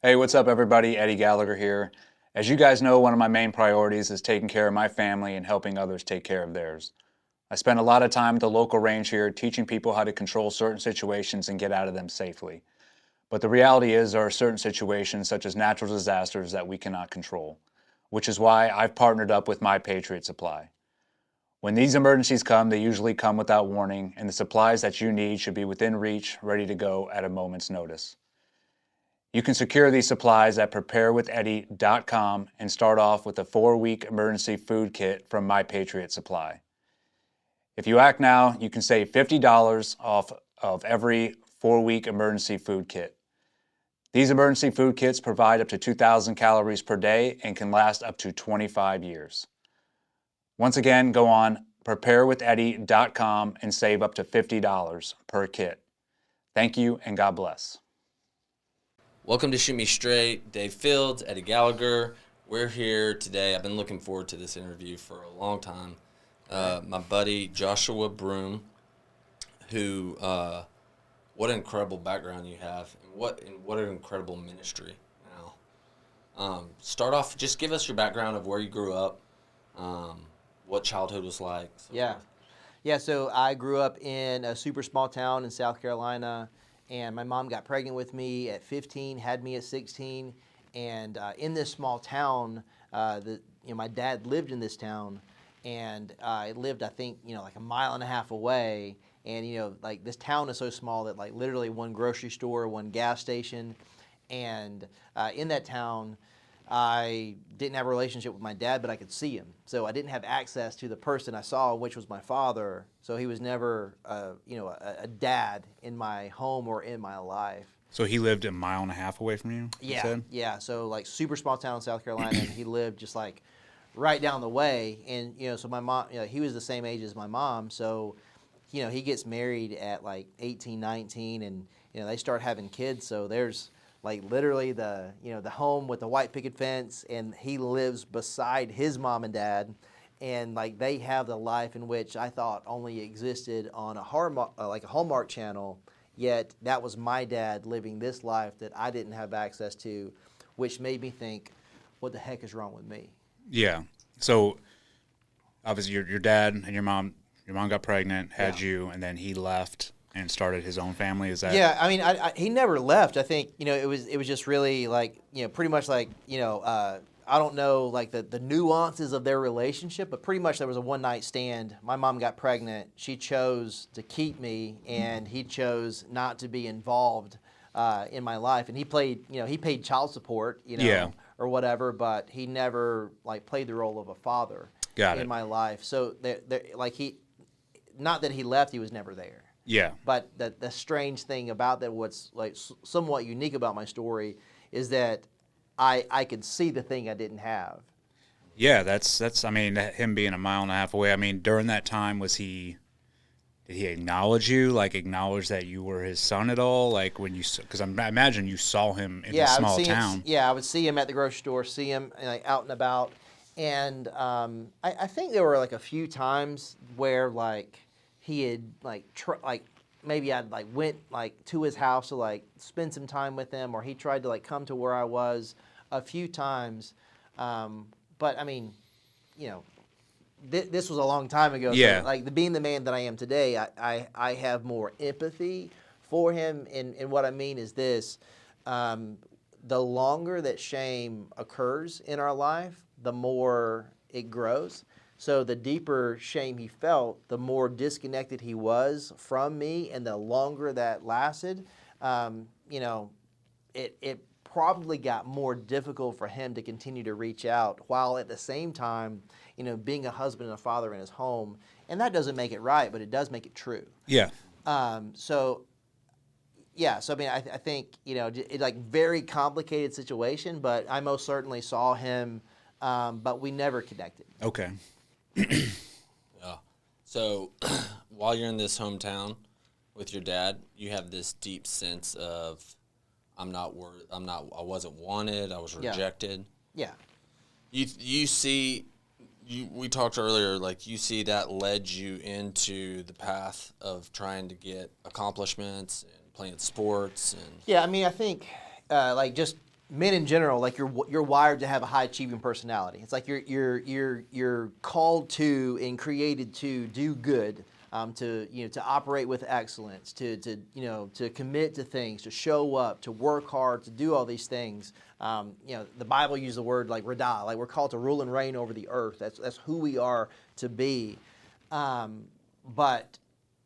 Hey, what's up, everybody? Eddie Gallagher here. As you guys know, one of my main priorities is taking care of my family and helping others take care of theirs. I spend a lot of time at the local range here teaching people how to control certain situations and get out of them safely. But the reality is, there are certain situations, such as natural disasters, that we cannot control, which is why I've partnered up with My Patriot Supply. When these emergencies come, they usually come without warning, and the supplies that you need should be within reach, ready to go at a moment's notice. You can secure these supplies at preparewitheddy.com and start off with a 4-week emergency food kit from My Patriot Supply. If you act now, you can save $50 off of every 4-week emergency food kit. These emergency food kits provide up to 2,000 calories per day and can last up to 25 years. Once again, go on preparewitheddy.com and save up to $50 per kit. Thank you and God bless. Welcome to Shoot Me Straight. Dave Fields, Eddie Gallagher. We're here today. I've been looking forward to this interview for a long time. My buddy Joshua Broome, who, what an incredible background you have, and what an incredible ministry. Now, start off. Just give us your background of where you grew up, what childhood was like. So Yeah. So I grew up in a super small town in South Carolina, and my mom got pregnant with me at 15, had me at 16, and in this small town, my dad lived in this town, and it lived, I think, like a mile and a half away, and like this town is so small that like literally one grocery store, one gas station, and in that town, I didn't have a relationship with my dad, but I could see him. So I didn't have access to the person I saw, which was my father. So he was never, a dad in my home or in my life. So he lived a mile and a half away from you? Yeah, said? yeah. So like super small town in South Carolina, and he lived just like right down the way. And so my mom, he was the same age as my mom. So, he gets married at like 18, 19, and they start having kids. So there's like literally the home with the white picket fence, and he lives beside his mom and dad, and like they have the life in which I thought only existed on a Hallmark channel. Yet that was my dad living this life that I didn't have access to, which made me think, what the heck is wrong with me? Yeah. So obviously your dad and your mom got pregnant, had Yeah. you, and then he left and started his own family. Is that? Yeah, I mean, he never left. I think it was just really like pretty much like I don't know like the nuances of their relationship, but pretty much there was a one night stand. My mom got pregnant. She chose to keep me, and he chose not to be involved in my life. And he paid child support, Yeah. or whatever, but he never like played the role of a father Got in it. my life. So not that he left, he was never there. Yeah. But the strange thing about that, what's like somewhat unique about my story, is that I could see the thing I didn't have. Yeah, that's I mean, him being a mile and a half away. I mean, during that time, did he acknowledge you, like acknowledge that you were his son at all? Like when because I imagine you saw him in this small town. I would see him at the grocery store, see him like out and about, and I think there were like a few times where like he had like maybe I'd like went like to his house to like spend some time with him, or he tried to like come to where I was a few times, but I mean, this was a long time ago. Yeah. So, like being the man that I am today, I have more empathy for him, and what I mean is this: the longer that shame occurs in our life, the more it grows. So the deeper shame he felt, the more disconnected he was from me, and the longer that lasted, it probably got more difficult for him to continue to reach out, while at the same time, being a husband and a father in his home, and that doesn't make it right, but it does make it true. Yeah. So I mean, I think, it's like very complicated situation, but I most certainly saw him, but we never connected. Okay. Yeah. So while you're in this hometown with your dad, you have this deep sense of I wasn't wanted, I was Yeah. rejected. Yeah. You see, we talked earlier, like you see that led you into the path of trying to get accomplishments and playing sports and Yeah, I mean, I think, like just men in general, like you're wired to have a high achieving personality. It's like you're called to and created to do good, to operate with excellence, to commit to things, to show up, to work hard, to do all these things. The Bible uses the word like radah, like we're called to rule and reign over the earth. That's who we are to be. But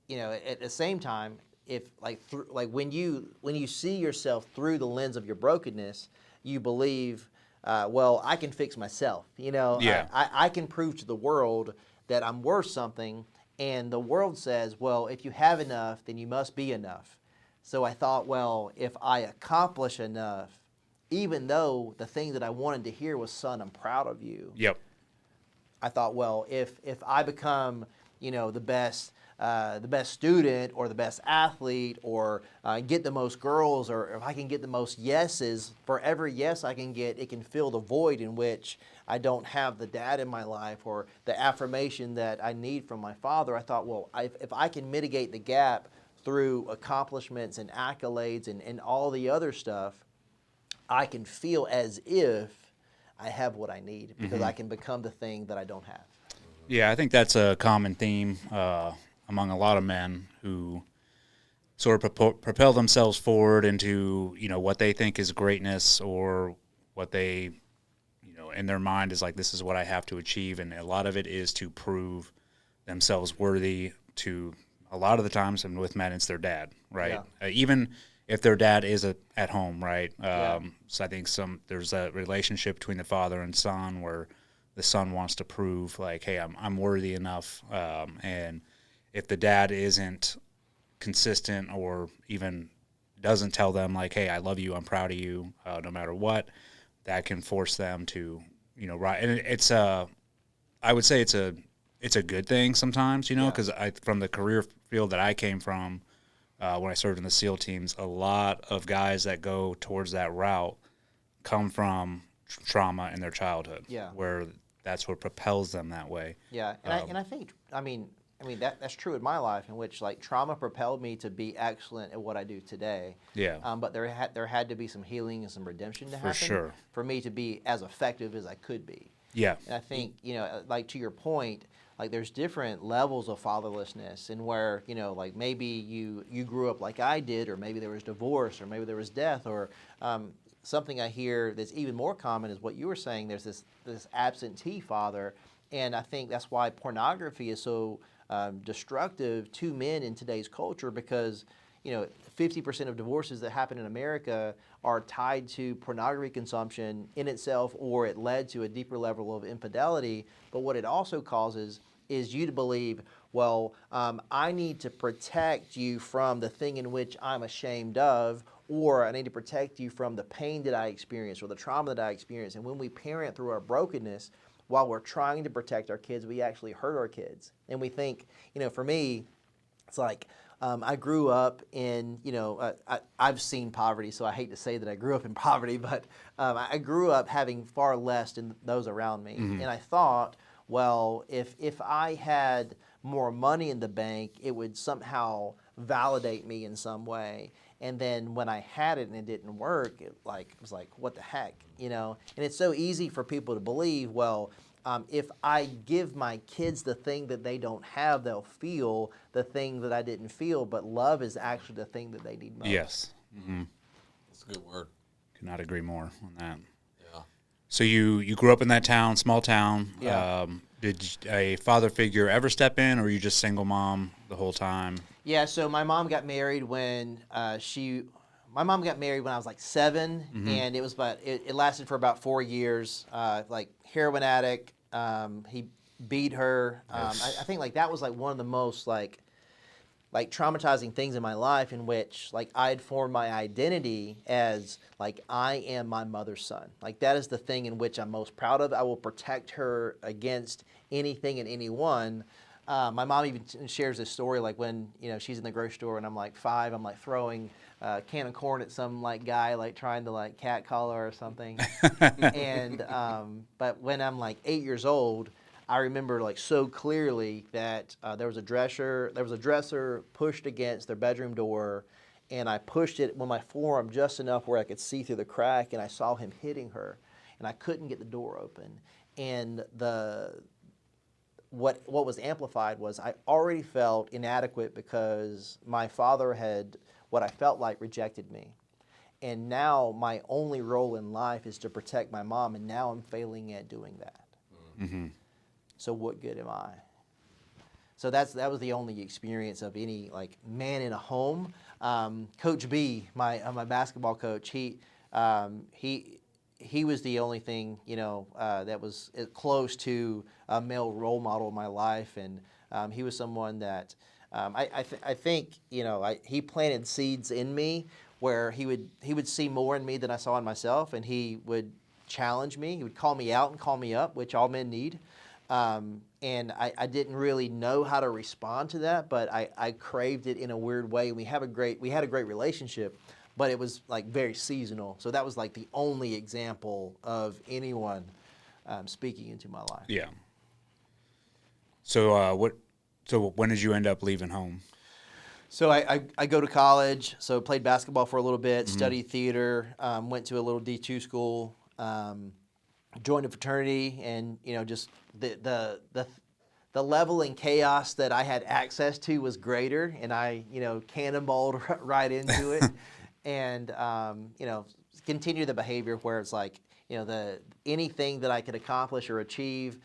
at the same time, if when you see yourself through the lens of your brokenness, you believe, well, I can fix myself. Yeah. I can prove to the world that I'm worth something, and the world says, well, if you have enough, then you must be enough. So I thought, well, if I accomplish enough, even though the thing that I wanted to hear was, "Son, I'm proud of you." Yep. I thought, well, if I become, the best student or the best athlete or get the most girls, or if I can get the most yeses, for every yes I can get, it can fill the void in which I don't have the dad in my life or the affirmation that I need from my father. I thought, well, if I can mitigate the gap through accomplishments and accolades and all the other stuff, I can feel as if I have what I need because I can become the thing that I don't have. Yeah, I think that's a common theme among a lot of men who sort of propel themselves forward into, what they think is greatness, or what they, in their mind is like, this is what I have to achieve. And a lot of it is to prove themselves worthy to, a lot of the times, and with men, it's their dad, right? Yeah. Even if their dad is at home, right? Yeah. So I think there's a relationship between the father and son where the son wants to prove like, hey, I'm worthy enough. And if the dad isn't consistent or even doesn't tell them like, hey, I love you, I'm proud of you, no matter what, that can force them to, right. And it's I would say it's a good thing sometimes, because from the career field that I came from, when I served in the SEAL teams, a lot of guys that go towards that route come from trauma in their childhood, where that's what propels them that way. Yeah, and I think that's true in my life, in which like trauma propelled me to be excellent at what I do today. Yeah. But there had to be some healing and some redemption to happen For sure. for me to be as effective as I could be. Yeah. And I think like to your point, like there's different levels of fatherlessness, and where like maybe you grew up like I did, or maybe there was divorce, or maybe there was death, or something I hear that's even more common is what you were saying. There's this absentee father, and I think that's why pornography is so destructive to men in today's culture, because 50% of divorces that happen in America are tied to pornography consumption in itself, or it led to a deeper level of infidelity. But what it also causes is you to believe, well, I need to protect you from the thing in which I'm ashamed of, or I need to protect you from the pain that I experience or the trauma that I experience. And when we parent through our brokenness, while we're trying to protect our kids, we actually hurt our kids. And we think, for me, it's like, I grew up in, I've seen poverty, so I hate to say that I grew up in poverty, but I grew up having far less than those around me. And I thought, well, if I had more money in the bank, it would somehow validate me in some way. And then when I had it and it didn't work, it was like, what the heck, And it's so easy for people to believe, well, if I give my kids the thing that they don't have, they'll feel the thing that I didn't feel. But love is actually the thing that they need most. Yes. Mm-hmm. That's a good word. Could not agree more on that. Yeah. So you grew up in that town, small town. Yeah. Did a father figure ever step in, or were you just single mom the whole time? Yeah, so my mom got married when I was like 7, and it lasted for about 4 years. Like heroin addict, he beat her. I think like that was like one of the most like traumatizing things in my life, in which like I had formed my identity as like I am my mother's son. Like that is the thing in which I'm most proud of. I will protect her against anything and anyone. My mom even shares this story, like when she's in the grocery store and I'm like 5, I'm like throwing a can of corn at some like guy like trying to like catcall her or something. And but when I'm like 8 years old, I remember like so clearly that there was a dresser pushed against their bedroom door, and I pushed it with my forearm just enough where I could see through the crack, and I saw him hitting her, and I couldn't get the door open. And what was amplified was I already felt inadequate because my father had, what I felt like, rejected me. And now my only role in life is to protect my mom, and now I'm failing at doing that. Mm-hmm. So what good am I? So that was the only experience of any like man in a home. Coach B, my basketball coach, he was the only thing, that was close to a male role model in my life, and he was someone that I think he planted seeds in me where he would see more in me than I saw in myself, and he would challenge me. He would call me out and call me up, which all men need. And I didn't really know how to respond to that, but I craved it in a weird way. We had a great relationship, but it was like very seasonal. So that was like the only example of anyone speaking into my life. Yeah. So So when did you end up leaving home? So I go to college. So played basketball for a little bit, studied theater, went to a little D2 school, joined a fraternity, and just the level and chaos that I had access to was greater, and I cannonballed right into it, and continue the behavior where it's like anything that I could accomplish or achieve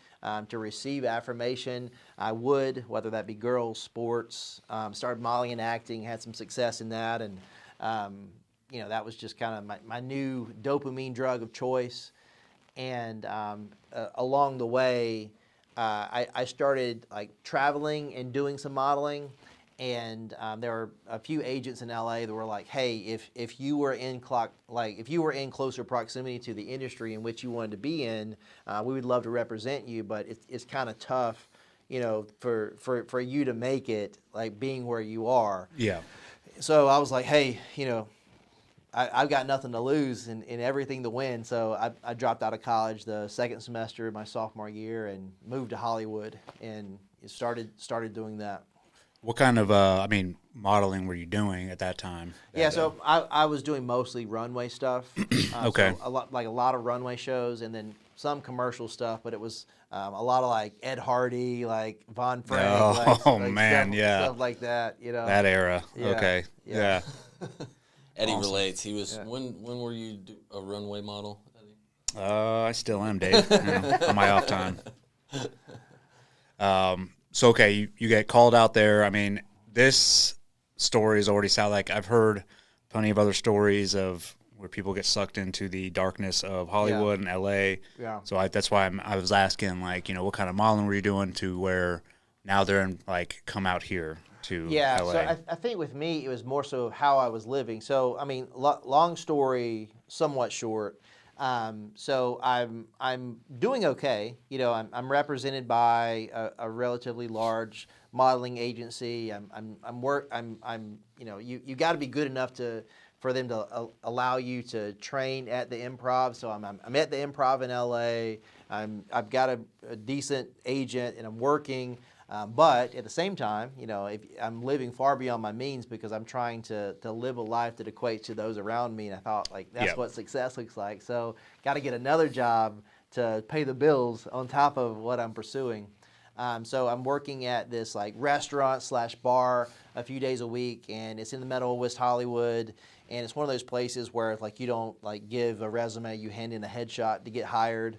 to receive affirmation, I would, whether that be girls, sports. Started modeling and acting, had some success in that, and that was just kind of my new dopamine drug of choice. And along the way, I started like traveling and doing some modeling, and there were a few agents in LA that were like, "Hey, if you were in closer proximity to the industry in which you wanted to be in, we would love to represent you, but it's kind of tough, for you to make it like being where you are." Yeah. So I was like, "Hey, I've got nothing to lose and everything to win." So I dropped out of college the second semester of my sophomore year and moved to Hollywood and started doing that. What kind of modeling were you doing at that time? Yeah, so I was doing mostly runway stuff. Okay. So a lot of runway shows, and then some commercial stuff. But it was a lot of like Ed Hardy, like Von Frank, man, yeah, stuff like that. That era. Yeah, Okay. Yeah. Eddie Awesome. relates. He was when were you a runway model, Eddie? I still am, Dave. On my off time. So okay, you get called out there. I mean, this story has already sounded like I've heard plenty of other stories of where people get sucked into the darkness of Hollywood and LA. Yeah. So that's why I was asking, like, what kind of modeling were you doing to where now they're in, like, come out here to LA? So I think with me it was more so how I was living. So I mean, long story, somewhat short. So I'm doing okay. I'm represented by a relatively large modeling agency. You got to be good enough for them to allow you to train at the Improv. So I'm at the Improv in LA. I've got a decent agent and I'm working. But at the same time, if I'm living far beyond my means because I'm trying to live a life that equates to those around me, and I thought like that's what success looks like. So got to get another job to pay the bills on top of what I'm pursuing. So I'm working at this like restaurant / bar a few days a week, and it's in the middle of West Hollywood, and it's one of those places where like you don't like give a resume, you hand in a headshot to get hired,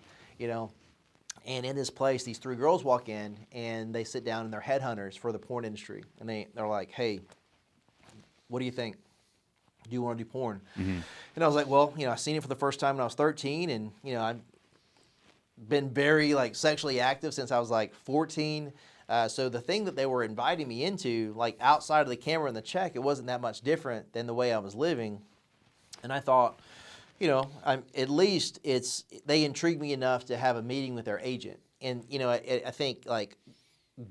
And in this place, these three girls walk in, and they sit down, and they're headhunters for the porn industry. And they're like, "Hey, what do you think? Do you want to do porn?" Mm-hmm. And I was like, "Well, I seen it for the first time when I was 13, and I've been very like sexually active since I was like 14. So the thing that they were inviting me into, like outside of the camera and the check, it wasn't that much different than the way I was living." And I thought, at least they intrigued me enough to have a meeting with their agent. And I think like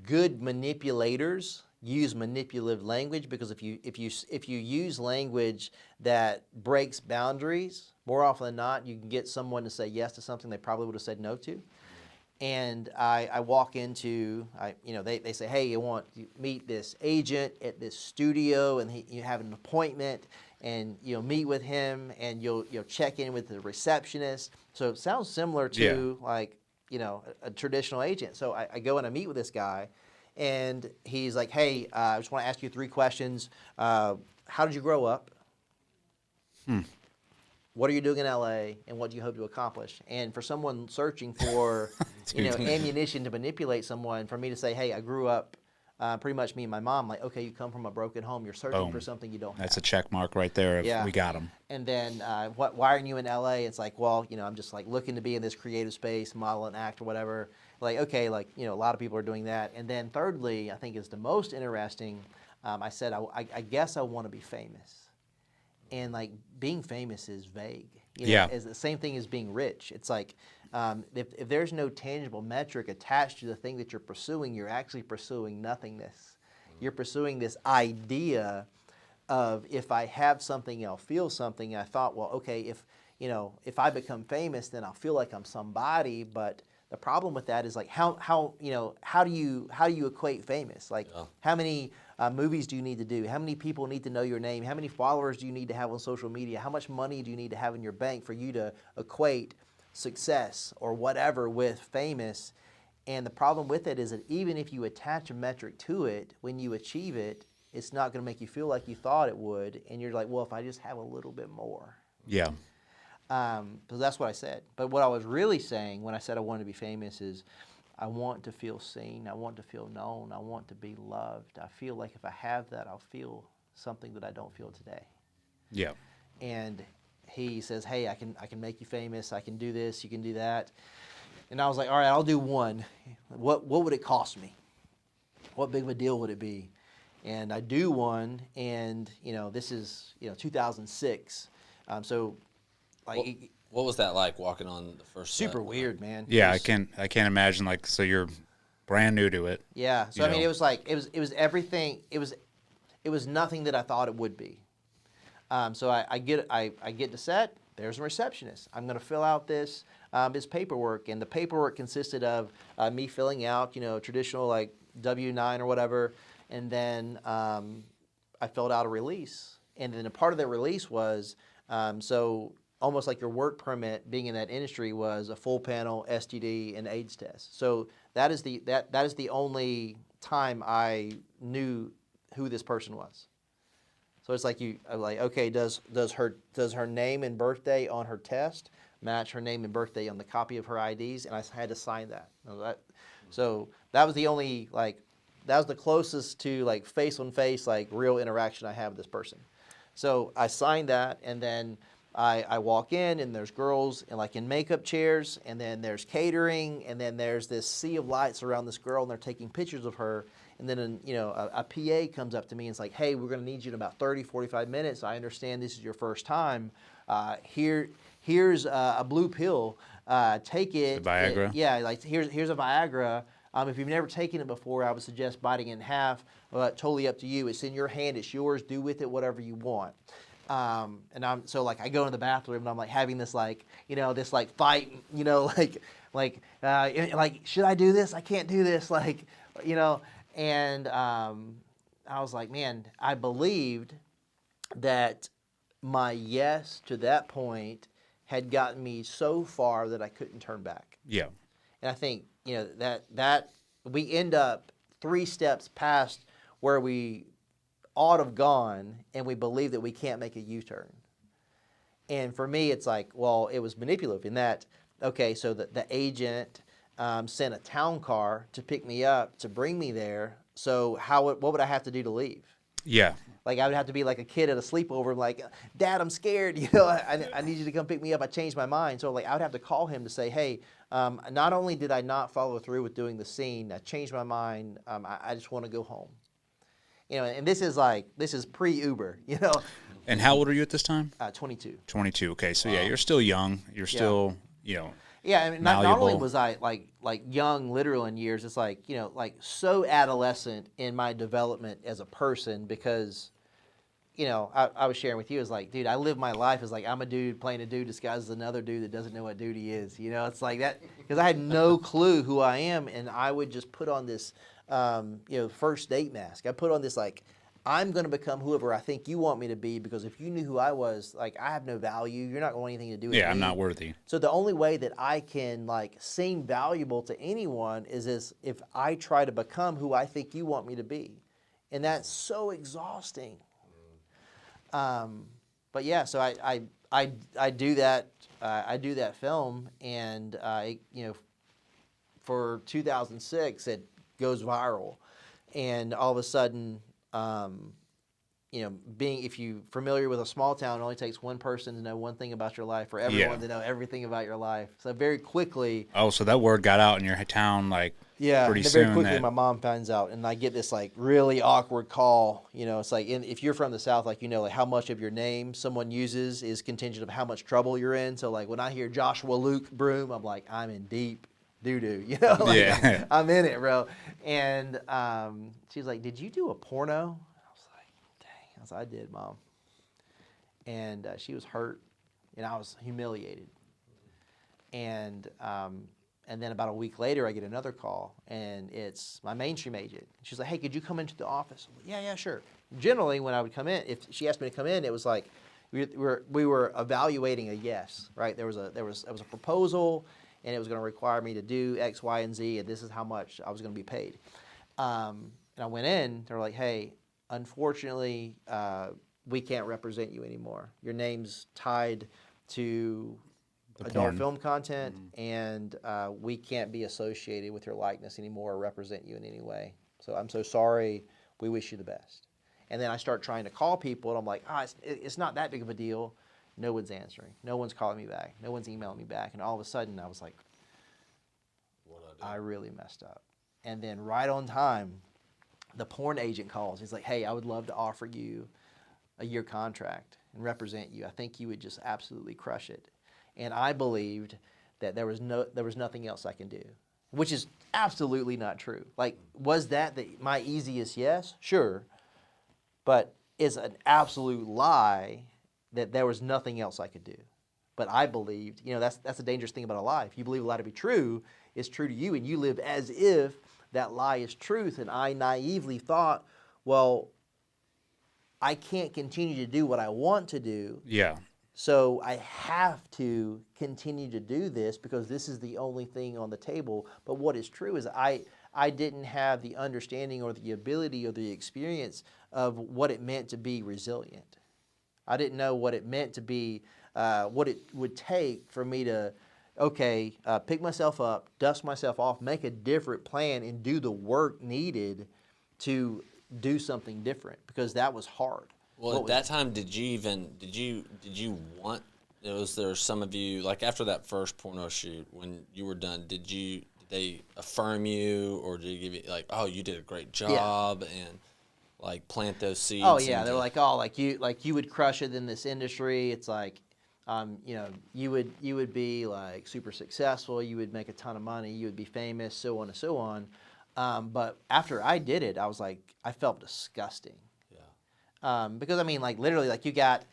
good manipulators use manipulative language, because if you use language that breaks boundaries, more often than not, you can get someone to say yes to something they probably would have said no to. And I walk into, they say, hey, you want to meet this agent at this studio, and you have an appointment, and you'll meet with him, and you'll check in with the receptionist. So it sounds similar to a traditional agent. So I go and I meet with this guy, and he's like, hey, I just want to ask you 3 questions. How did you grow up? What are you doing in LA, and what do you hope to accomplish? And for someone searching for, ammunition to manipulate someone, for me to say, hey, I grew up, pretty much me and my mom, like, okay, you come from a broken home, you're searching Boom. for something you don't have. That's a check mark right there. Yeah. We got him. And then, why are you in LA? It's like, well, I'm just like looking to be in this creative space, model and act or whatever. Like, okay, a lot of people are doing that. And then thirdly, I think is the most interesting, I said, I guess I want to be famous. And like being famous is vague. It's the same thing as being rich. It's like if there's no tangible metric attached to the thing that you're pursuing, you're actually pursuing nothingness. You're pursuing this idea of, if I have something, I'll feel something. And I thought, well, okay, if I become famous, then I'll feel like I'm somebody. But the problem with that is like how do you equate famous? Like how many movies do you need to do? How many people need to know your name? How many followers do you need to have on social media? How much money do you need to have in your bank for you to equate success or whatever with famous? And the problem with it is that even if you attach a metric to it, when you achieve it, it's not going to make you feel like you thought it would. And you're like, well, if I just have a little bit more. Yeah. So that's what I said. But what I was really saying when I said I wanted to be famous is, I want to feel seen. I want to feel known. I want to be loved. I feel like if I have that, I'll feel something that I don't feel today. Yeah. And he says, hey, I can make you famous. I can do this. You can do that. And I was like, all right, I'll do one. What would it cost me? What big of a deal would it be? And I do one, and this is 2006. So like. What was that like walking on the first set? Super weird, man. Yeah, I can't imagine, like, so you're brand new to it. Yeah. So I mean, it was like it was everything. It was nothing that I thought it would be. So I get to set. There's a receptionist. I'm going to fill out this paperwork, and the paperwork consisted of me filling out traditional like W-9 or whatever, and then I filled out a release, and then a part of that release was so. Almost like your work permit, being in that industry, was a full panel STD and AIDS test. So that is the only time I knew who this person was. So it's like okay, does her name and birthday on her test match her name and birthday on the copy of her IDs? And I had to sign that. So that was the only that was the closest to like face on face real interaction I have with this person. So I signed that, and then I walk in, and there's girls in makeup chairs, and then there's catering, and then there's this sea of lights around this girl, and they're taking pictures of her. And then a PA comes up to me and is like, hey, we're going to need you in about 30, 45 minutes. I understand this is your first time. Here's a blue pill. Take it. The Viagra? Here's a Viagra. If you've never taken it before, I would suggest biting it in half. Totally up to you. It's in your hand. It's yours. Do with it whatever you want. And I go into the bathroom, and I'm having this fight, should I do this? I can't do this, and I was like, man, I believed that my yes to that point had gotten me so far that I couldn't turn back. Yeah. And I think, that we end up 3 steps past where we ought have gone, and we believe that we can't make a U-turn. And for me, it's like, well, it was manipulative in that, okay, so the agent sent a town car to pick me up to bring me there. So what would I have to do to leave? Yeah. I would have to be like a kid at a sleepover, like, Dad, I'm scared. I need you to come pick me up. I changed my mind. So I would have to call him to say, hey, not only did I not follow through with doing the scene, I changed my mind. I just want to go home. And this is pre-Uber, And how old are you at this time? 22. 22. Okay, so yeah, you're still young. You're still, Yeah, I mean, not malleable. only was I like young, literal in years, it's so adolescent in my development as a person because, I was sharing with you, is like, dude, I live my life as like I'm a dude playing a dude disguised as another dude that doesn't know what dude he is. It's like that, because I had no clue who I am, and I would just put on this, first date mask. I put on this like, I'm going to become whoever I think you want me to be, because if you knew who I was, like, I have no value. You're not going to want anything to do with me. Yeah, I'm not worthy. So the only way that I can like seem valuable to anyone is if I try to become who I think you want me to be, and that's so exhausting. But yeah, so I do that. I do that film, and for 2006, it goes viral, and all of a sudden, if you're familiar with a small town, it only takes one person to know one thing about your life, for everyone to know everything about your life. So very quickly. Oh, so that word got out in your town, like, pretty soon. Very quickly, my mom finds out, and I get this like really awkward call. It's like, if you're from the South, like, like how much of your name someone uses is contingent of how much trouble you're in. So like when I hear Joshua Luke Broome, I'm like, I'm in deep doo-doo, Yeah. I'm in it, bro. And she's like, did you do a porno? I was like, dang. I was like, I did, Mom. And she was hurt, and I was humiliated. And then about a week later, I get another call, and it's my mainstream agent. She's like, hey, could you come into the office? I'm like, yeah, sure. Generally, when I would come in, if she asked me to come in, it was like we were evaluating a yes, right? There was a proposal, and it was going to require me to do X, Y, and Z, and this is how much I was going to be paid. And I went in. They were like, hey, unfortunately, we can't represent you anymore. Your name's tied to adult film content, and we can't be associated with your likeness anymore or represent you in any way. So I'm so sorry. We wish you the best. And then I start trying to call people, and I'm like, it's not that big of a deal. No one's answering. No one's calling me back. No one's emailing me back. And all of a sudden, I was like, I really messed up. And then right on time, the porn agent calls. He's like, hey, I would love to offer you a year contract and represent you. I think you would just absolutely crush it. And I believed that there was nothing else I can do, which is absolutely not true. Like, was that my easiest yes? Sure. But it's an absolute lie that there was nothing else I could do. But I believed, that's the dangerous thing about a lie. If you believe a lie to be true, it's true to you, and you live as if that lie is truth. And I naively thought, well, I can't continue to do what I want to do. Yeah. So I have to continue to do this because this is the only thing on the table. But what is true is I didn't have the understanding or the ability or the experience of what it meant to be resilient. I didn't know what it meant to be, what it would take for me to, pick myself up, dust myself off, make a different plan, and do the work needed to do something different, because that was hard. Well, at that time, did you want? Was there some of you, like after that first porno shoot, when you were done? Did they affirm you, or did you give you like, oh, you did a great job, and like plant those seeds? Oh yeah, they were like, oh, you would crush it in this industry. It's like, you would be like super successful. You would make a ton of money. You would be famous, so on and so on. But after I did it, I was like, I felt disgusting. Because I mean, like literally, like you got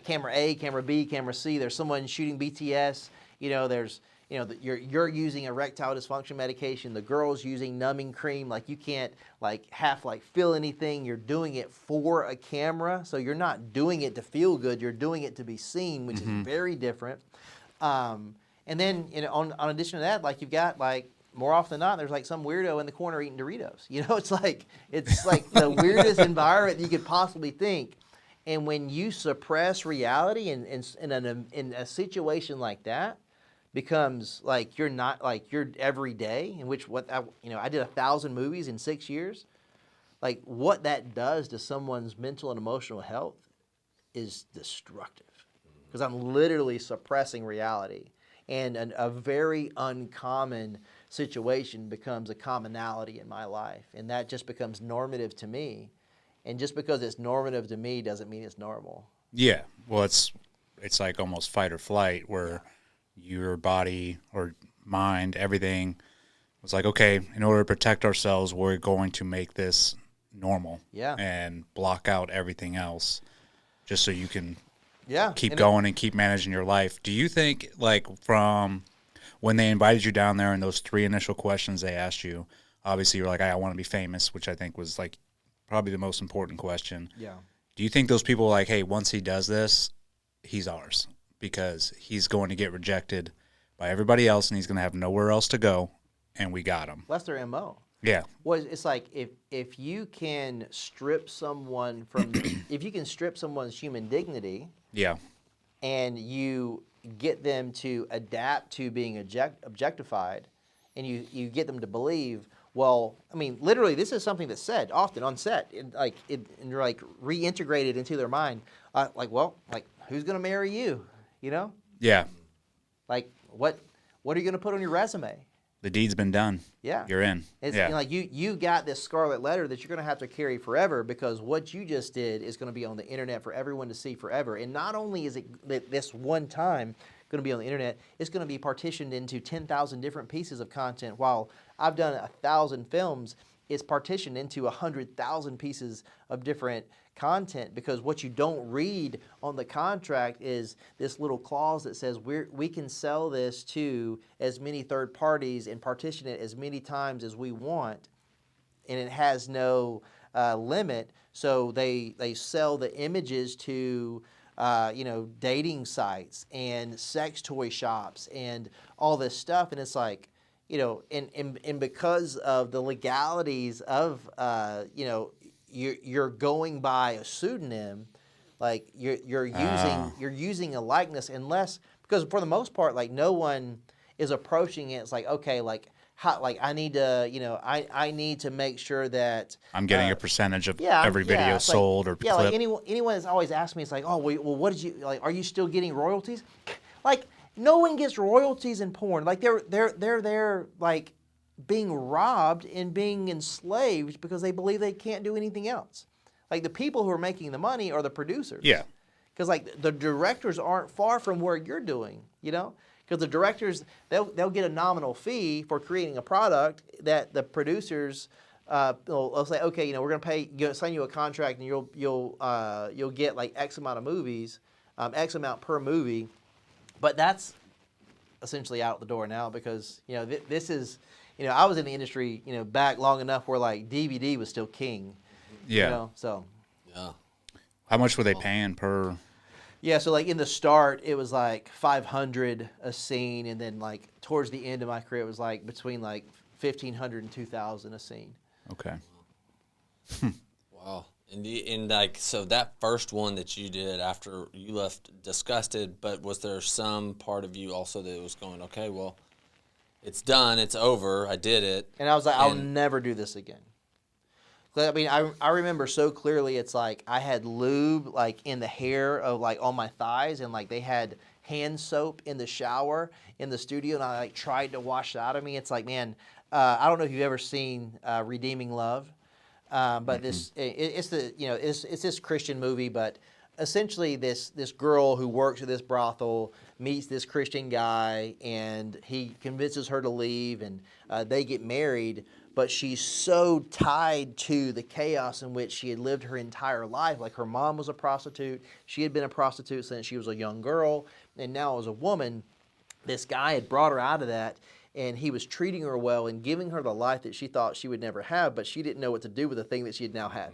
camera A, camera B, camera C. There's someone shooting BTS. There's you're using erectile dysfunction medication. The girl's using numbing cream. Like you can't feel anything. You're doing it for a camera, so you're not doing it to feel good. You're doing it to be seen, which is very different. And then on addition to that, like you've got like, more often than not, there's like some weirdo in the corner eating Doritos. It's like the weirdest environment you could possibly think. And when you suppress reality in a situation like that, becomes like you're not like your everyday. In which I did 1,000 movies in 6 years. Like what that does to someone's mental and emotional health is destructive, because I'm literally suppressing reality, and a very uncommon situation becomes a commonality in my life, and that just becomes normative to me. And just because it's normative to me doesn't mean it's normal. Yeah, well, it's like almost fight or flight, where your body or mind, everything was like, okay, in order to protect ourselves, we're going to make this normal. Yeah. And block out everything else just so you can keep and going and keep managing your life. Do you think, like, from when they invited you down there and those 3 initial questions they asked you, obviously you're like, I want to be famous, which I think was like probably the most important question. Yeah. Do you think those people are like, hey, once he does this, he's ours because he's going to get rejected by everybody else and he's going to have nowhere else to go, and we got him? That's their MO. Yeah. Well, it's like if you can strip someone from if you can strip someone's human dignity, Yeah. and you get them to adapt to being objectified, and you get them to believe. Well, I mean, literally, this is something that's said often on set, and you're like reintegrated into their mind. Who's gonna marry you? You know, Yeah. like what are you gonna put on your resume? The deed's been done. Yeah. You're in. It's yeah. like you got this scarlet letter that you're going to have to carry forever, because what you just did is going to be on the internet for everyone to see forever. And not only is it this one time going to be on the internet, it's going to be partitioned into 10,000 different pieces of content. While I've done 1,000 films, it's partitioned into 100,000 pieces of different content, because what you don't read on the contract is this little clause that says we can sell this to as many third parties and partition it as many times as we want, and it has no limit. So they sell the images to dating sites and sex toy shops and all this stuff, and it's like, and because of the legalities of you're going by a pseudonym, like you're using a likeness, unless, because for the most part, like, no one is approaching it. It's like, okay, like how, like I need to I need to make sure that I'm getting a percentage of every video it's sold like, or yeah, clip. like anyone has always asked me, it's like, oh, well, what did you like? Are you still getting royalties? Like, no one gets royalties in porn. Like they're like being robbed and being enslaved because they believe they can't do anything else. Like, the people who are making the money are the producers. Yeah. Because like the directors aren't far from where you're doing, because the directors, they'll get a nominal fee for creating a product that the producers will say, okay, we're going to pay, sign you a contract, and you'll get like X amount of movies, X amount per movie. But that's essentially out the door now, because this is, I was in the industry back long enough where like DVD was still king. Yeah. So. Yeah. How much were they paying per? Yeah, so like in the start, it was like $500 a scene, and then like towards the end of my career, it was like between like $1,500 and $2,000 a scene. Okay. Wow. And like, so that first one that you did after you left disgusted, but was there some part of you also that was going, okay, well, it's done, it's over, I did it. And I was like, I'll never do this again. I mean, I remember so clearly, it's like I had lube like in the hair of like on my thighs, and like they had hand soap in the shower in the studio, and I like tried to wash it out of me. It's like, man, I don't know if you've ever seen Redeeming Love, but it's this Christian movie, but essentially this girl who works at this brothel meets this Christian guy, and he convinces her to leave, and they get married. But she's so tied to the chaos in which she had lived her entire life. Like, her mom was a prostitute. She had been a prostitute since she was a young girl. And now as a woman, this guy had brought her out of that, and he was treating her well and giving her the life that she thought she would never have, but she didn't know what to do with the thing that she had now had.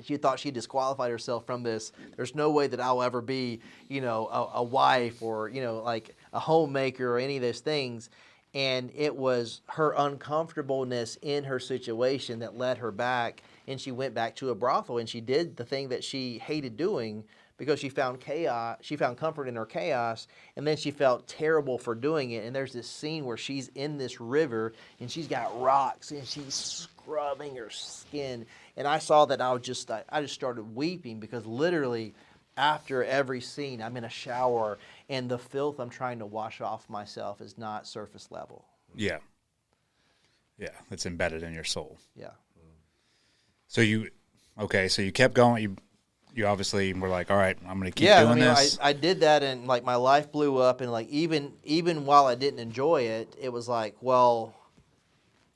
She thought she disqualified herself from this. There's no way that I'll ever be, a wife or, like a homemaker or any of those things. And it was her uncomfortableness in her situation that led her back, and she went back to a brothel, and she did the thing that she hated doing because she found chaos. She found comfort in her chaos, and then she felt terrible for doing it. And there's this scene where she's in this river, and she's got rocks, and she's scrubbing her skin. And I saw that, I just started weeping, because literally after every scene, I'm in a shower, and the filth I'm trying to wash off myself is not surface level. Yeah. Yeah, it's embedded in your soul. Yeah. So you kept going. You obviously were like, all right, I'm going to keep doing this. I did that, and like my life blew up, and like even while I didn't enjoy it, it was like, well,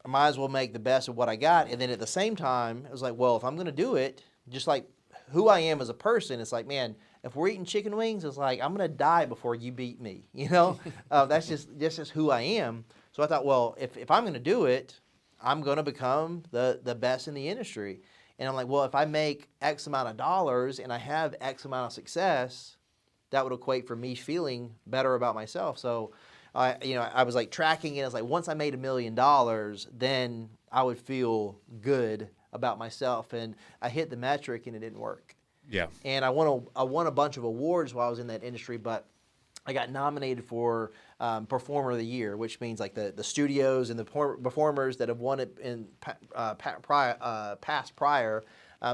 I might as well make the best of what I got. And then at the same time, it was like, well, if I'm going to do it, just like who I am as a person, it's like, man, if we're eating chicken wings, it's like, I'm going to die before you beat me, you know? That's just who I am. So I thought, well, if I'm going to do it, I'm going to become the best in the industry. And I'm like, well, if I make X amount of dollars and I have X amount of success, that would equate for me feeling better about myself. So I was like tracking it. I was like, once I made $1 million, then I would feel good about myself. And I hit the metric and it didn't work. Yeah. And I won a bunch of awards while I was in that industry, but I got nominated for Performer of the Year, which means like the studios and the performers that have won it in past prior.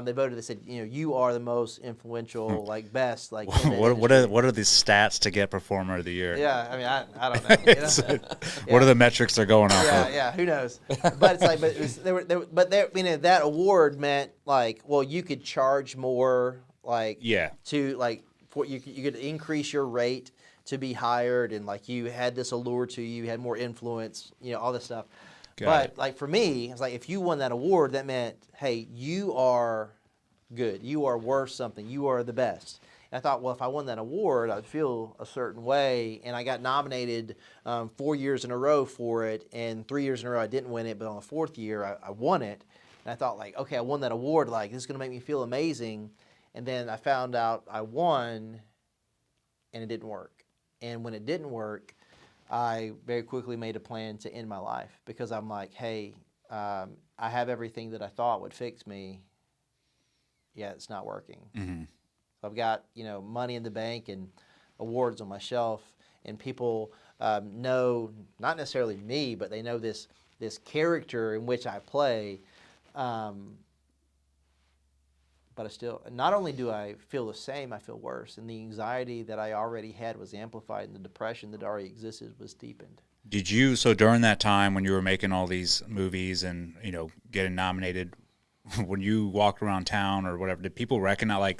They voted. They said, you are the most influential, like best, like. What are the stats to get Performer of the Year? Yeah, I mean, I don't know. What are the metrics they're going off of? Yeah, who knows? But it's like, that award meant like, well, you could charge more, like, to like, you could increase your rate to be hired, and like you had this allure to you, had more influence, all this stuff. But like for me, it's like if you won that award, that meant, hey, you are good. You are worth something. You are the best. And I thought, well, if I won that award, I'd feel a certain way. And I got nominated 4 years in a row for it, and 3 years in a row I didn't win it, but on the fourth year I won it. And I thought, like, okay, I won that award. Like, this is going to make me feel amazing. And then I found out I won, and it didn't work. And when it didn't work, I very quickly made a plan to end my life, because I'm like, hey, I have everything that I thought would fix me. Yeah, it's not working. Mm-hmm. So I've got, money in the bank and awards on my shelf, and people know, not necessarily me, but they know this character in which I play. But I still, not only do I feel the same, I feel worse. And the anxiety that I already had was amplified, and the depression that already existed was deepened. So during that time when you were making all these movies and, getting nominated, when you walked around town or whatever, did people recognize,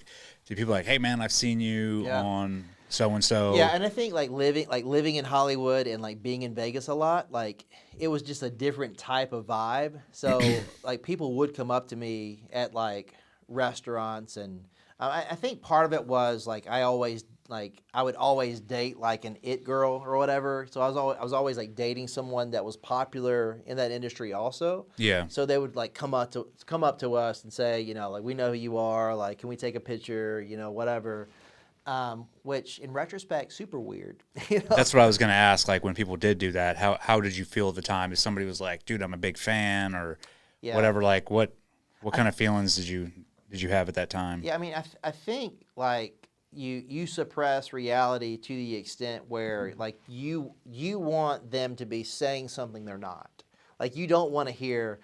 did people hey man, I've seen you on so-and-so? Yeah, and I think living in Hollywood and like being in Vegas a lot, like it was just a different type of vibe. So like people would come up to me at like restaurants, and I think part of it was like I would always date like an it girl or whatever. So I was always like dating someone that was popular in that industry also. Yeah. So they would like come up to us and say, like, we know who you are, like, can we take a picture, whatever. Which in retrospect, super weird. That's what I was going to ask. Like when people did do that, how did you feel at the time? If somebody was like, dude, I'm a big fan or whatever, like what kind of feelings did you have at that time? Yeah, I mean, I think like you suppress reality to the extent where like you want them to be saying something they're not. Like you don't want to hear,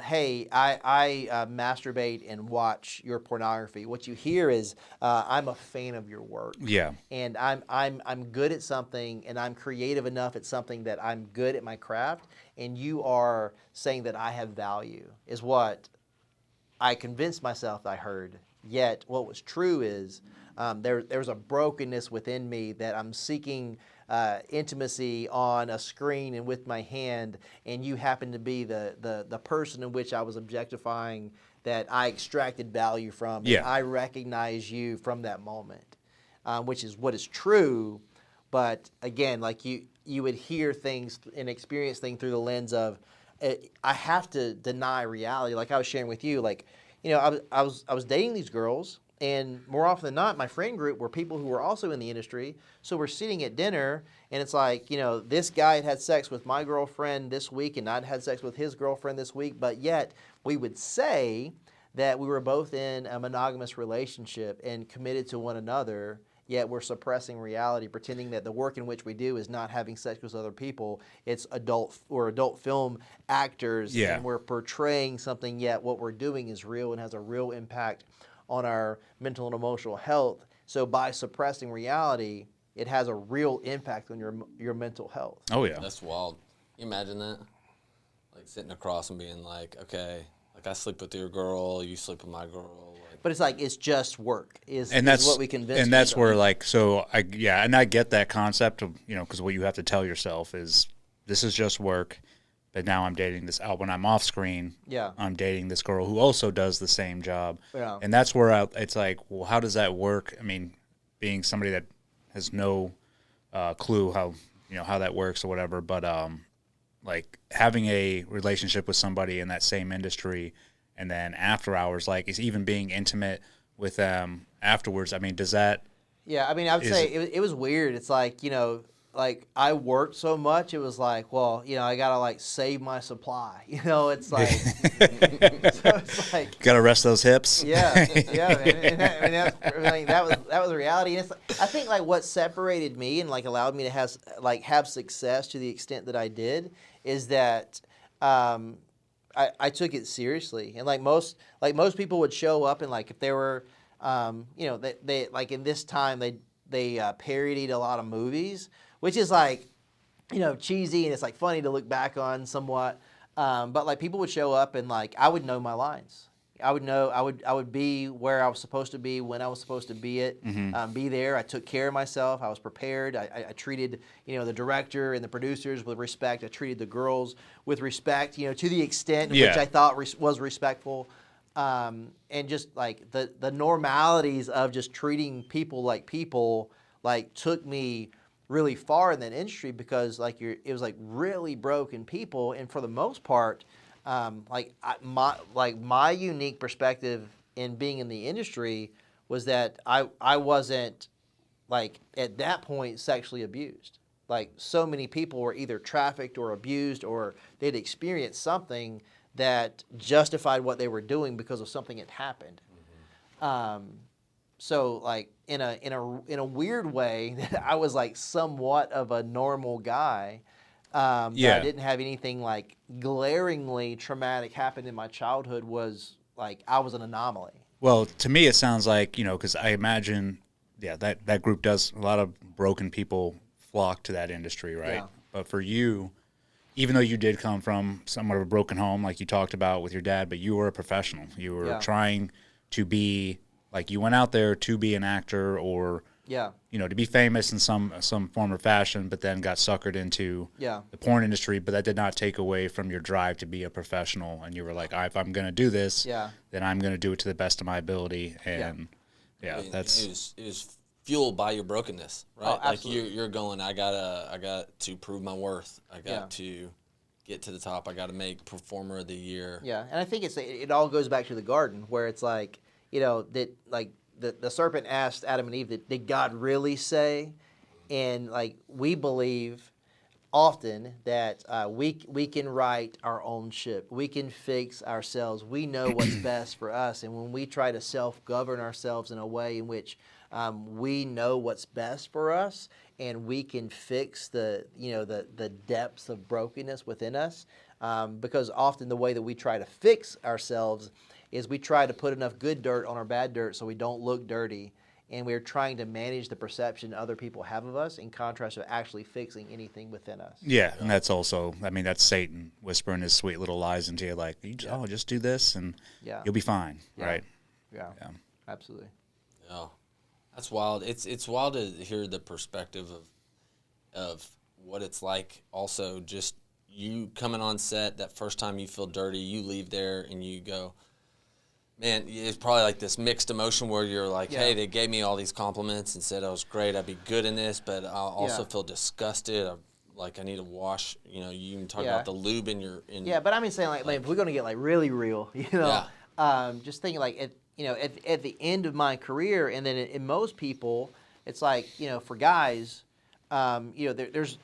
hey, I masturbate and watch your pornography. What you hear is, I'm a fan of your work. Yeah. And I'm good at something, and I'm creative enough at something that I'm good at my craft, and you are saying that I have value, is what I convinced myself I heard. Yet what was true is there's a brokenness within me that I'm seeking intimacy on a screen and with my hand, and you happen to be the person in which I was objectifying, that I extracted value from. Yeah. And I recognize you from that moment, which is what is true. But again, like you would hear things and experience things through the lens of, I have to deny reality. Like I was sharing with you, like, I was dating these girls, and more often than not, my friend group were people who were also in the industry. So we're sitting at dinner, and it's like, this guy had sex with my girlfriend this week, and I'd had sex with his girlfriend this week, but yet we would say that we were both in a monogamous relationship and committed to one another. Yet we're suppressing reality, pretending that the work in which we do is not having sex with other people. It's adult film actors, and we're portraying something, yet what we're doing is real and has a real impact on our mental and emotional health. So by suppressing reality, it has a real impact on your mental health. Oh, yeah. That's wild. Can you imagine that? Like sitting across and being like, okay, like I sleep with your girl, you sleep with my girl. But it's like, it's just work is what we convince. And that's where like, and I get that concept of, because what you have to tell yourself is this is just work. but now I'm dating this. When I'm off screen, Yeah. I'm dating this girl who also does the same job. Yeah. And that's where it's like, well, how does that work? I mean, being somebody that has no clue how that works or whatever, but like having a relationship with somebody in that same industry, and then after hours, like is even being intimate with them afterwards. I mean, does that? Yeah, I mean, I would say it was weird. It's like, like I worked so much, it was like, well, I gotta like save my supply. It's like, so it's like, Got to rest those hips. yeah, yeah. And that was reality. And it's like, I think like what separated me and like allowed me to have success to the extent that I did is that I took it seriously. And like most people would show up and like if they were they like in this time they parodied a lot of movies, which is like, cheesy and it's like funny to look back on somewhat. But like people would show up and like I would know my lines. I would be where I was supposed to be when I was supposed to be be there. I took care of myself. I was prepared. I treated the director and the producers with respect. I treated the girls with respect. To the extent which I thought was respectful. And just like the normalities of just treating people like took me really far in that industry because like it was like really broken people, and for the most part, my unique perspective in being in the industry was that I wasn't like at that point sexually abused. Like so many people were either trafficked or abused or they'd experienced something that justified what they were doing because of something that happened. So like in a weird way, I was like somewhat of a normal guy. I didn't have anything like glaringly traumatic happen in my childhood. Was like I was an anomaly. Well, to me, it sounds like because I imagine, that group does a lot of broken people flock to that industry, right? Yeah. But for you, even though you did come from somewhat of a broken home, like you talked about with your dad, but you were a professional. You were trying to be like you went out there to be an actor or to be famous in some form or fashion, but then got suckered into the porn industry. But that did not take away from your drive to be a professional. And you were like, if I'm going to do this, then I'm going to do it to the best of my ability. And that's it was fueled by your brokenness, right? Oh, like you're going, I got to prove my worth. I got to get to the top. I got to make performer of the year. Yeah, and I think it all goes back to the garden where it's like that like the serpent asked Adam and Eve, did God really say? And like we believe often that we can write our own ship. We can fix ourselves. We know what's best for us, and when we try to self-govern ourselves in a way in which we know what's best for us, and we can fix the depths of brokenness within us. Because often the way that we try to fix ourselves is we try to put enough good dirt on our bad dirt so we don't look dirty, and we're trying to manage the perception other people have of us in contrast to actually fixing anything within us. Yeah, and that's also, that's Satan whispering his sweet little lies into you, like, just do this and you'll be fine, right? Yeah, absolutely. Yeah, that's wild. It's wild to hear the perspective of what it's like. Also, just you coming on set that first time you feel dirty, you leave there and you go, man, it's probably like this mixed emotion where you're like, hey, they gave me all these compliments and said I was great, I'd be good in this, but I'll also feel disgusted. I need to wash. You even talk about the lube in your. But I mean, saying like if we're gonna get like really real, just thinking like at the end of my career, and then in most people, it's like for guys, there's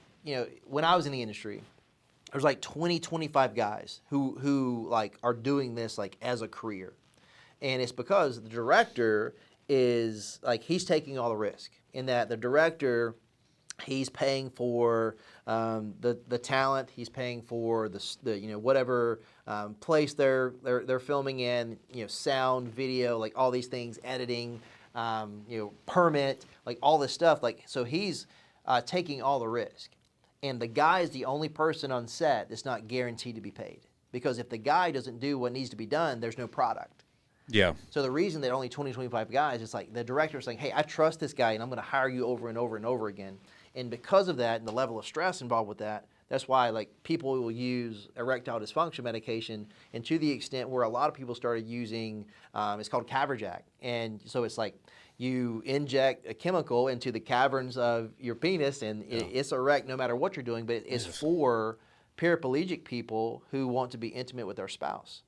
when I was in the industry, there's like 20, 25 guys who like are doing this like as a career. And it's because the director is like he's taking all the risk. In that the director, he's paying for the talent, he's paying for the whatever place they're filming in, sound, video, like all these things, editing, permit, like all this stuff. Like so he's taking all the risk, and the guy is the only person on set that's not guaranteed to be paid, because if the guy doesn't do what needs to be done, there's no product. Yeah. So the reason that only 20, 25 guys, it's like the director is saying, hey, I trust this guy and I'm going to hire you over and over and over again. And because of that and the level of stress involved with that, That's why like people will use erectile dysfunction medication, and to the extent where a lot of people started using, it's called Caverjack, and so it's like you inject a chemical into the caverns of your penis, and it's erect no matter what you're doing, but it's for paraplegic people who want to be intimate with their spouse.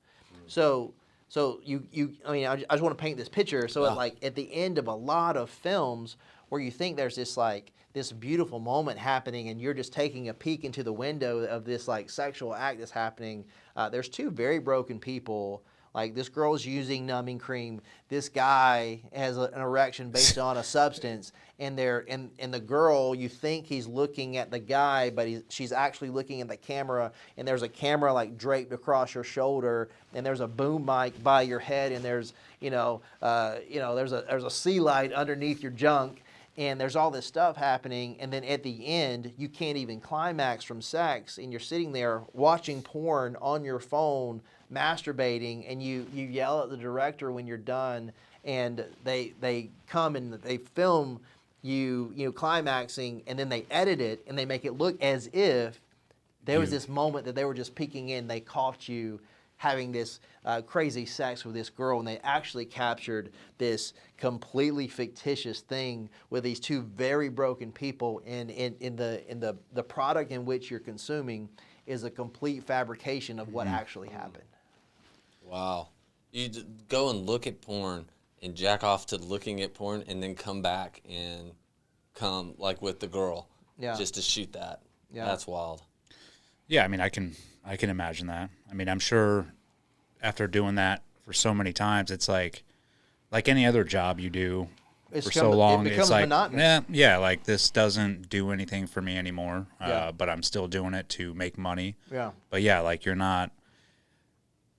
So I mean, I just want to paint this picture. So like at the end of a lot of films where you think there's this like this beautiful moment happening, and you're just taking a peek into the window of this like sexual act that's happening, there's two very broken people. Like this girl's using numbing cream. This guy has an erection based on a substance, and the girl, you think he's looking at the guy, but she's actually looking at the camera. And there's a camera like draped across your shoulder, and there's a boom mic by your head, and there's there's a sea light underneath your junk, and there's all this stuff happening. And then at the end, you can't even climax from sex, and you're sitting there watching porn on your phone, masturbating, and you yell at the director when you're done, and they come and they film you climaxing, and then they edit it and they make it look as if there was this moment that they were just peeking in. They caught you having this crazy sex with this girl, and they actually captured this completely fictitious thing with these two very broken people, and in the product in which you're consuming is a complete fabrication of what actually happened. Wow. You go and look at porn and jack off to looking at porn, and then come back and come like with the girl just to shoot that. Yeah. That's wild. Yeah, I mean, I can imagine that. I mean, I'm sure after doing that for so many times, it's like any other job you do for so long. It's like, yeah, like this doesn't do anything for me anymore, but I'm still doing it to make money. Yeah. But yeah, like you're not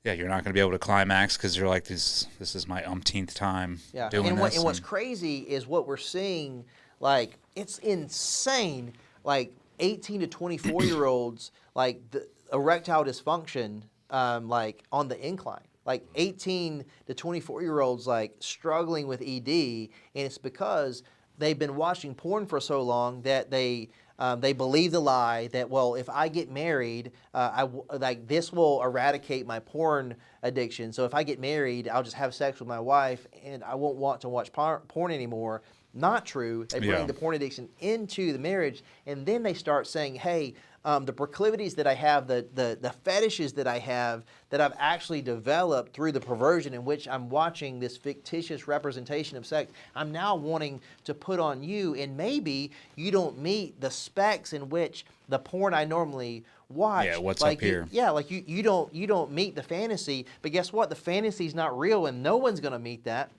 going to be able to climax because you're like, this is my umpteenth time doing this. And what's crazy is what we're seeing, like, it's insane. Like 18 to 24-year-olds, like the erectile dysfunction, like on the incline. Like 18 to 24-year-olds, like struggling with ED, and it's because they've been watching porn for so long that they believe the lie that, well, if I get married, like this will eradicate my porn addiction. So if I get married, I'll just have sex with my wife, and I won't want to watch porn anymore. Not true. They bring the porn addiction into the marriage, and then they start saying, hey, the proclivities that I have, the fetishes that I have, that I've actually developed through the perversion in which I'm watching this fictitious representation of sex, I'm now wanting to put on you, and maybe you don't meet the specs in which the porn I normally watch. Yeah, what's like up here? You don't meet the fantasy, but guess what? The fantasy's not real, and no one's going to meet that.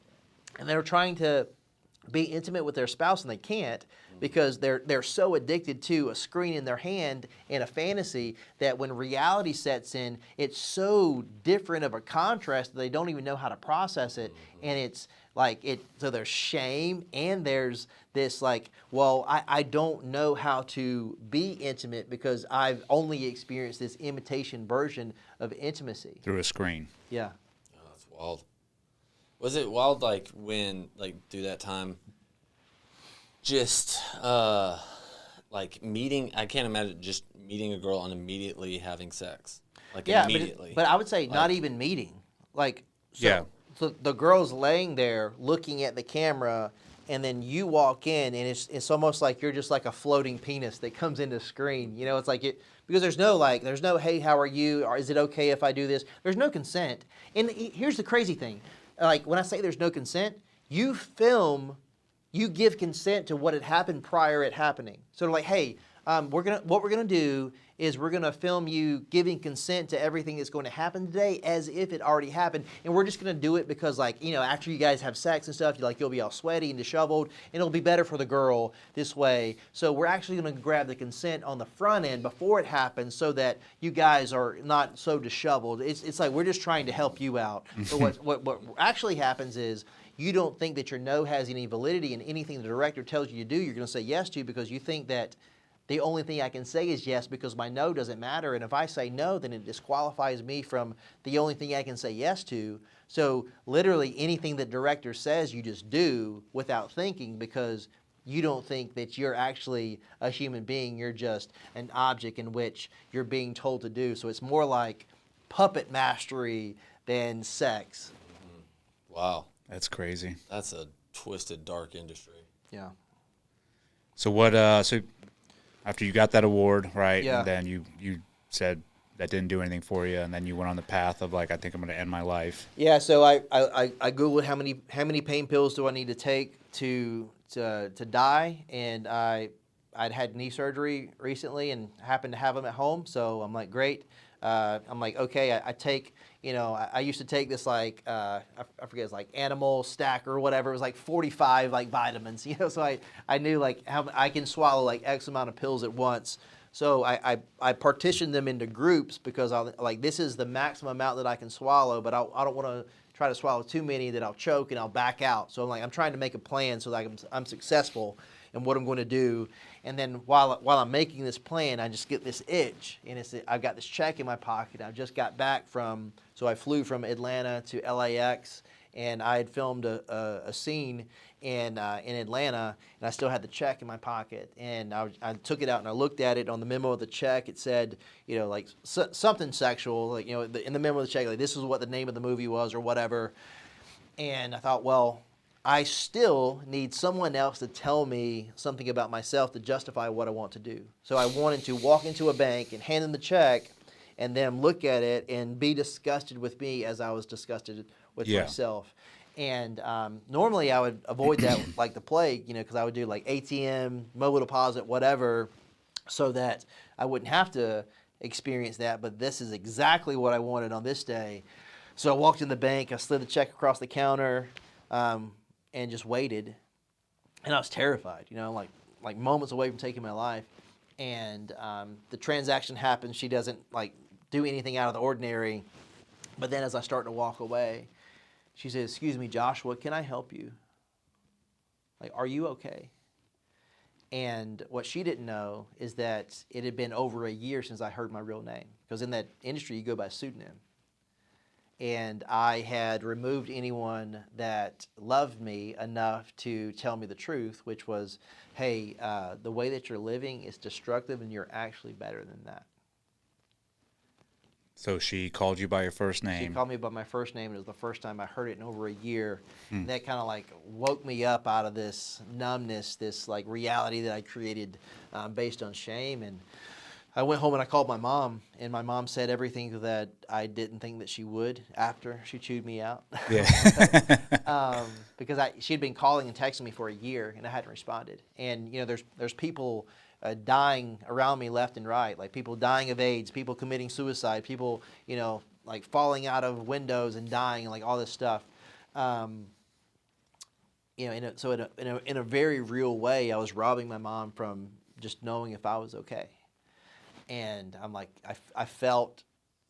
And they're trying to be intimate with their spouse, and they can't because they're so addicted to a screen in their hand and a fantasy that when reality sets in, it's so different of a contrast that they don't even know how to process it. And it's like so there's shame, and there's this like, well, I don't know how to be intimate because I've only experienced this imitation version of intimacy through a screen. Yeah. Oh, that's wild. Was it wild, like, when, like, through that time, just, like, meeting, I can't imagine just meeting a girl and immediately having sex. Like, immediately. But I would say not even meeting. Like, so the girl's laying there looking at the camera, and then you walk in, and it's almost like you're just like a floating penis that comes into screen. You know, it's like it, because there's no, hey, how are you? Or is it okay if I do this? There's no consent. And here's the crazy thing. Like, when I say there's no consent, you give consent to what had happened prior it happening. So like, hey, what we're gonna do is we're gonna film you giving consent to everything that's going to happen today as if it already happened, and we're just gonna do it because, like, you know, after you guys have sex and stuff, you'll be all sweaty and disheveled, and it'll be better for the girl this way. So we're actually gonna grab the consent on the front end before it happens, so that you guys are not so disheveled. It's like we're just trying to help you out. But what actually happens is, you don't think that your no has any validity, and anything the director tells you to do, you're going to say yes to, because you think that the only thing I can say is yes because my no doesn't matter. And if I say no, then it disqualifies me from the only thing I can say yes to. So literally anything the director says, you just do without thinking, because you don't think that you're actually a human being. You're just an object in which you're being told to do. So it's more like puppet mastery than sex. Wow. That's crazy. That's a twisted, dark industry. Yeah. So so after you got that award, right? Yeah. And then you said that didn't do anything for you, and then you went on the path of like, I think I'm going to end my life. Yeah, so I googled how many pain pills do I need to take to die, and I'd had knee surgery recently and happened to have them at home, so I'm like, great. I'm like, okay, I take, I used to take this like I forget, it's like animal stack or whatever. It was like 45 like vitamins, So I knew like how I can swallow like X amount of pills at once. So I partitioned them into groups because this is the maximum amount that I can swallow, but I don't want to try to swallow too many that I'll choke and I'll back out. So I'm trying to make a plan so that I'm successful in what I'm going to do. And then while I'm making this plan, I just get this itch, and I've got this check in my pocket. I just got back so I flew from Atlanta to LAX, and I had filmed a scene in Atlanta, and I still had the check in my pocket. And I took it out and I looked at it. On the memo of the check, it said, like something sexual, like, in the memo of the check, like this is what the name of the movie was or whatever. And I thought, well, I still need someone else to tell me something about myself to justify what I want to do. So I wanted to walk into a bank and hand them the check and then look at it and be disgusted with me as I was disgusted with myself. And normally I would avoid that like the plague, because I would do like ATM, mobile deposit, whatever, so that I wouldn't have to experience that. But this is exactly what I wanted on this day. So I walked in the bank, I slid the check across the counter, and just waited. And I was terrified, like moments away from taking my life. And the transaction happens. She doesn't like do anything out of the ordinary. But then as I start to walk away, she says, "Excuse me, Joshua, can I help you? Like, are you okay?" And what she didn't know is that it had been over a year since I heard my real name. Because in that industry, you go by pseudonym. And I had removed anyone that loved me enough to tell me the truth, which was, hey, the way that you're living is destructive and you're actually better than that. So she called you by your first name. She called me by my first name. It was the first time I heard it in over a year. And that kind of like woke me up out of this numbness, this like reality that I created based on shame. And I went home and I called my mom, and my mom said everything that I didn't think that she would after she chewed me out. Yeah. Because she'd been calling and texting me for a year, and I hadn't responded. And there's people dying around me left and right, like people dying of AIDS, people committing suicide, people like falling out of windows and dying, and like all this stuff. So in a very real way, I was robbing my mom from just knowing if I was okay. And I'm like, I felt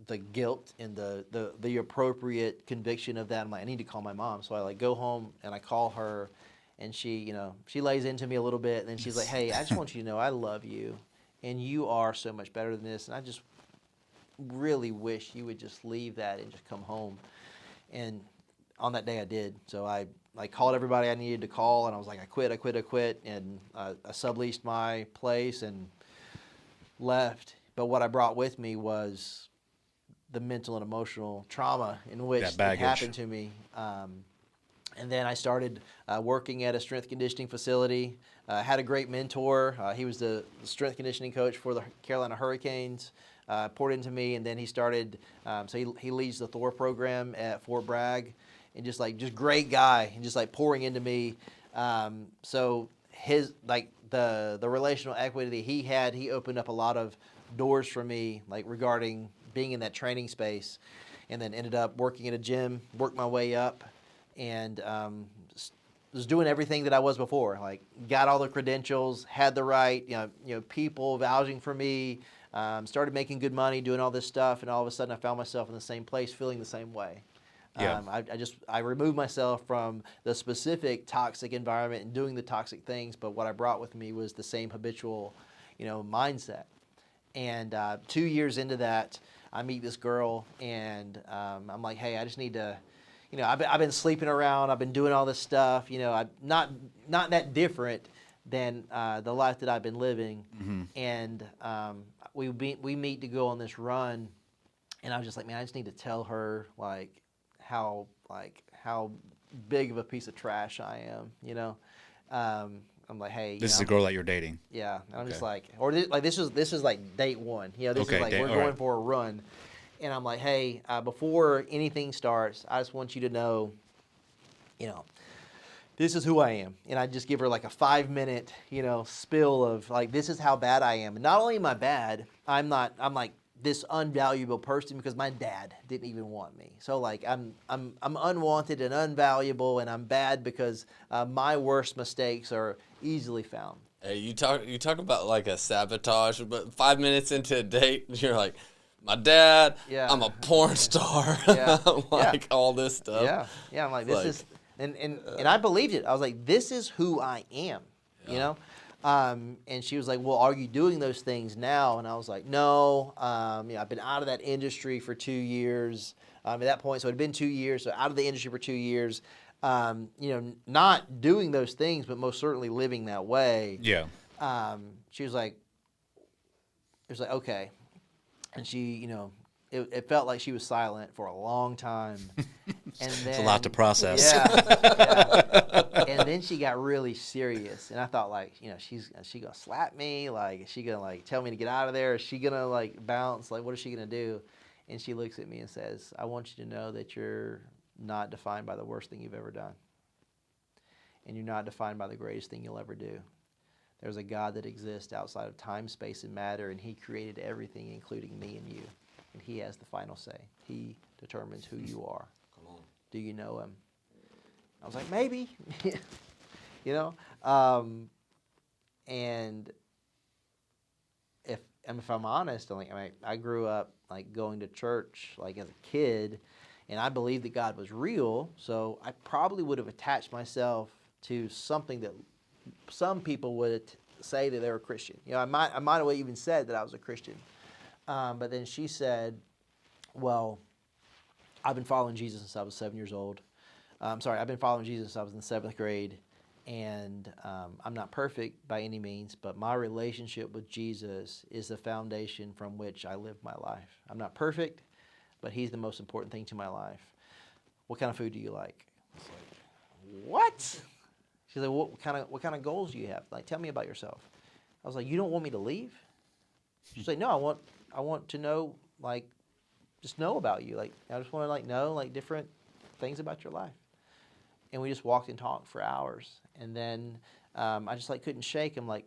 the guilt and the appropriate conviction of that. I'm like, I need to call my mom. So I like go home and I call her, and she lays into me a little bit, and then she's like, hey, I just want you to know I love you, and you are so much better than this, and I just really wish you would just leave that and just come home. And on that day I did. So I called everybody I needed to call, and I was like, I quit, and I subleased my place and left. But what I brought with me was the mental and emotional trauma in which it happened to me. And then I started working at a strength conditioning facility. Had a great mentor. He was the strength conditioning coach for the Carolina Hurricanes. Poured into me, and then he started. So he leads the Thor program at Fort Bragg, and just great guy, and just like pouring into me. So his the relational equity that he opened up a lot of doors for me, like regarding being in that training space, and then ended up working at a gym, worked my way up, and was doing everything that I was before. Like got all the credentials, had the right, people vouching for me, started making good money, doing all this stuff, and all of a sudden I found myself in the same place, feeling the same way. Yeah. I removed myself from the specific toxic environment and doing the toxic things, but what I brought with me was the same habitual, mindset. And 2 years into that, I meet this girl, and I'm like, hey, I just need to, I've been sleeping around, I've been doing all this stuff, I'm not that different, than the life that I've been living. And we meet to go on this run, and I was just like, man, I just need to tell her how big of a piece of trash I am, you know. I'm like, hey, This is a girl that you're dating. yeah. And I'm just Okay. like, this was like date one, you know. This Okay, is like we're all going right. for a run, and I'm like, hey, before anything starts, I just want you to know, you know, this is who I am. And I just give her like a 5-minute, you know, spill of like, this is how bad I am. And not only am I bad, I'm like this unvaluable person because my dad didn't even want me. So like I'm unwanted and unvaluable, and I'm bad because my worst mistakes are easily found. Hey, you talk about like a sabotage, but 5 minutes into a date, you're like, my dad, Yeah. I'm a porn star, Yeah. like all this stuff. Yeah. I'm like, It's this is, and I believed it. I was like, this is who I am, you know? And she was like, well, are you doing those things now? And I was like, no. You know, I've been out of that industry for 2 years. At that point, so it had been 2 years, so out of the industry for 2 years. You know, not doing those things, but most certainly living that way. Yeah. She was like, it was like, okay. And she, you know, it felt like she was silent for a long time. And then, It's a lot to process. Yeah. And then she got really serious. And I thought, like, you know, is she going to slap me? Like, is she going to, like, tell me to get out of there? Is she going to, like, bounce? Like, what is she going to do? And she looks at me and says, I want you to know that you're not defined by the worst thing you've ever done. And you're not defined by the greatest thing you'll ever do. There's a God that exists outside of time, space, and matter, and he created everything, including me and you. And he has the final say. He determines who you are. Come on. Do you know him? I was like, maybe. You know? And if I'm honest, I grew up like going to church like as a kid, and I believed that God was real, so I probably would have attached myself to something that some people would say that they were Christian. You know, I might have even said that I was a Christian. But then she said, well, I've been following Jesus since I was 7 years old. I've been following Jesus since I was in the 7th grade. And I'm not perfect by any means, but my relationship with Jesus is the foundation from which I live my life. I'm not perfect, but he's the most important thing to my life. What kind of food do you like? I was like, what? She's like, what kind of goals do you have? Like, tell me about yourself. I was like, you don't want me to leave? She's like, no, I want to know, like, just know about you. Like, I just want to, like, know, like, different things about your life. And we just walked and talked for hours. And then I just, like, couldn't shake him. Like,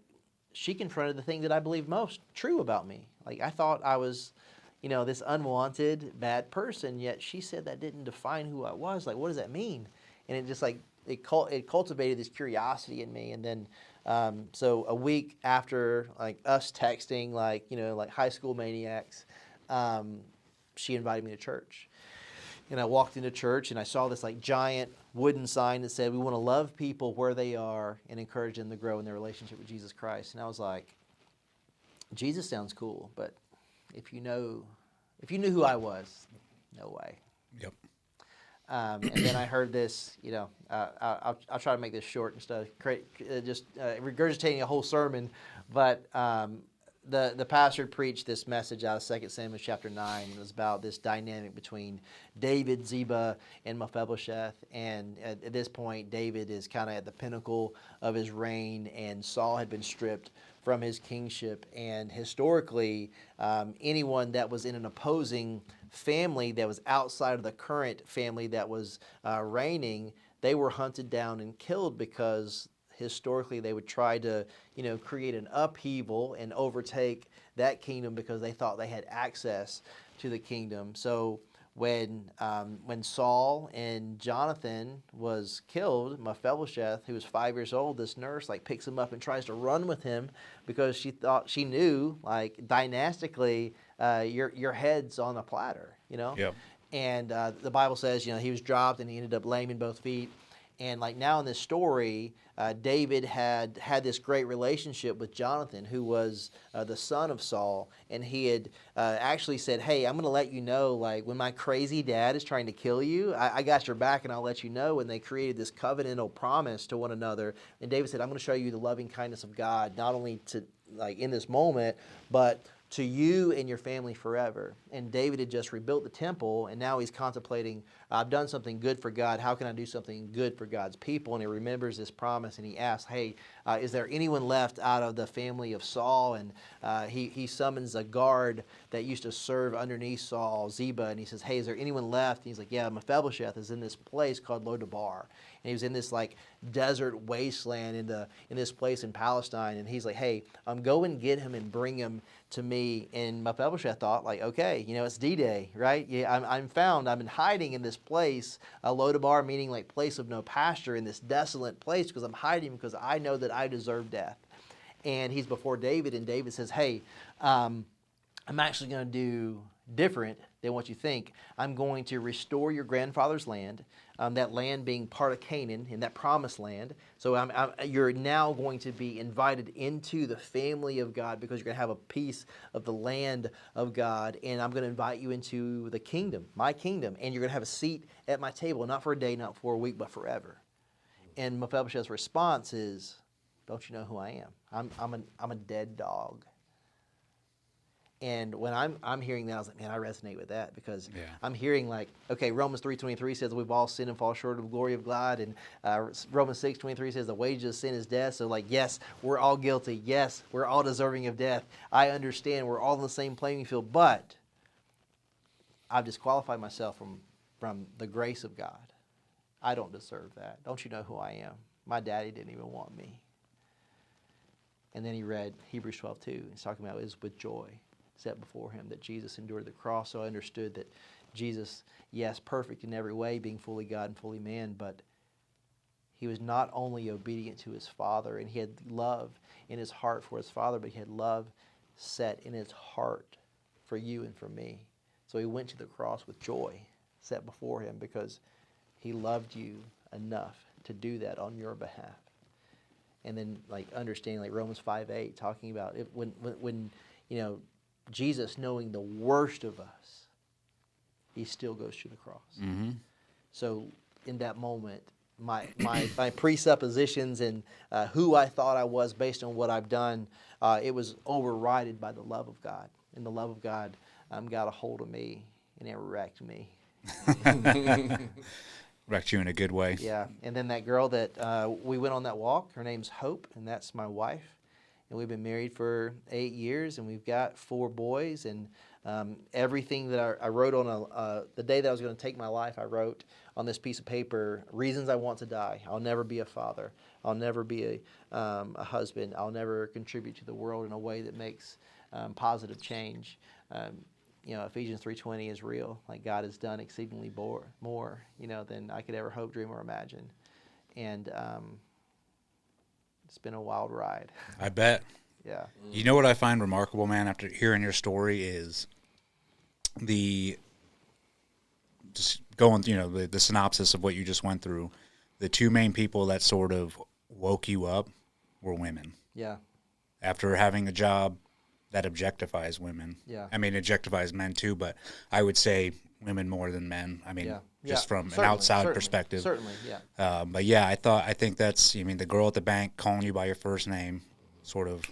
she confronted the thing that I believed most true about me. Like, I thought I was, you know, this unwanted, bad person, yet she said that didn't define who I was. Like, what does that mean? And it just, like, it cultivated this curiosity in me. And then so a week after, like, us texting, like, you know, like high school maniacs, she invited me to church. And I walked into church and I saw this like giant wooden sign that said, we want to love people where they are and encourage them to grow in their relationship with Jesus Christ. And I was like, Jesus sounds cool, but if you knew who I was, no way. Yep. And then I heard this, you know, I'll try to make this short and stuff, regurgitating a whole sermon, but the pastor preached this message out of 2 Samuel chapter 9. It was about this dynamic between David, Ziba, and Mephibosheth. And at this point, David is kind of at the pinnacle of his reign, and Saul had been stripped from his kingship. And historically, anyone that was in an opposing family that was outside of the current family that was reigning, they were hunted down and killed because historically they would try to, you know, create an upheaval and overtake that kingdom because they thought they had access to the kingdom. So when Saul and Jonathan was killed, Mephibosheth, who was 5 years old, this nurse like picks him up and tries to run with him because she knew like dynastically your head's on a platter, you know. Yep. And the Bible says, you know, he was dropped and he ended up lame in both feet. And like now in this story, David had this great relationship with Jonathan, who was the son of Saul, and he had actually said, "Hey, I'm going to let you know, like when my crazy dad is trying to kill you, I got your back, and I'll let you know." And they created this covenantal promise to one another. And David said, "I'm going to show you the loving kindness of God, not only to like in this moment, but to you and your family forever." And David had just rebuilt the temple, and now he's contemplating, I've done something good for God. How can I do something good for God's people? And he remembers this promise, and he asks, "Hey, is there anyone left out of the family of Saul?" And he summons a guard that used to serve underneath Saul, Ziba, and he says, "Hey, is there anyone left?" And he's like, "Yeah, Mephibosheth is in this place called Lodabar." And he was in this like desert wasteland in this place in Palestine. And he's like, "Hey, go and get him and bring him to me." And Mephibosheth thought, like, okay, it's D-Day, right? Yeah, I'm found. I'm in hiding in this place, Lodabar, meaning like place of no pasture, in this desolate place, because I'm hiding because I know that I deserve death. And he's before David, and David says, "Hey, I'm actually going to do different than what you think. I'm going to restore your grandfather's land, that land being part of Canaan, in that promised land. So you're now going to be invited into the family of God, because you're going to have a piece of the land of God, and I'm going to invite you into the kingdom, my kingdom, and you're going to have a seat at my table, not for a day, not for a week, but forever." And Mephibosheth's response is, "Don't you know who I am? I'm a dead dog." And when I'm hearing that, I was like, man, I resonate with that, because I'm hearing like, okay, Romans 3:23 says we've all sinned and fall short of the glory of God, and Romans 6:23 says the wages of sin is death. So like, yes, we're all guilty. Yes, we're all deserving of death. I understand we're all in the same playing field, but I've disqualified myself from the grace of God. I don't deserve that. Don't you know who I am? My daddy didn't even want me. And then he read Hebrews 12:2. He's talking about it was with joy set before him that Jesus endured the cross. So I understood that Jesus, yes, perfect in every way, being fully God and fully man, but he was not only obedient to his Father, and he had love in his heart for his Father, but he had love set in his heart for you and for me. So he went to the cross with joy set before him, because he loved you enough to do that on your behalf. And then like understanding like Romans 5:8, talking about it, when Jesus, knowing the worst of us, he still goes to the cross. Mm-hmm. So in that moment, my presuppositions and who I thought I was based on what I've done, it was overridden by the love of God. And the love of God got a hold of me, and it wrecked me. Wrecked you in a good way. Yeah. And then that girl that we went on that walk, her name's Hope, and that's my wife. And we've been married for 8 years, and we've got 4 boys. And everything that I wrote on the day that I was going to take my life, I wrote on this piece of paper, reasons I want to die. I'll never be a father. I'll never be a husband. I'll never contribute to the world in a way that makes positive change. Ephesians 3:20 is real. Like, God has done exceedingly more, than I could ever hope, dream, or imagine. And it's been a wild ride. I bet. Yeah. You know what I find remarkable, man, after hearing your story is just going, the synopsis of what you just went through. The 2 main people that sort of woke you up were women. Yeah. After having a job that objectifies women. Yeah. I mean, objectifies men too, but I would say women more than men. I mean, just from an outside perspective. Certainly, yeah. But yeah, I think that's, the girl at the bank calling you by your first name, sort of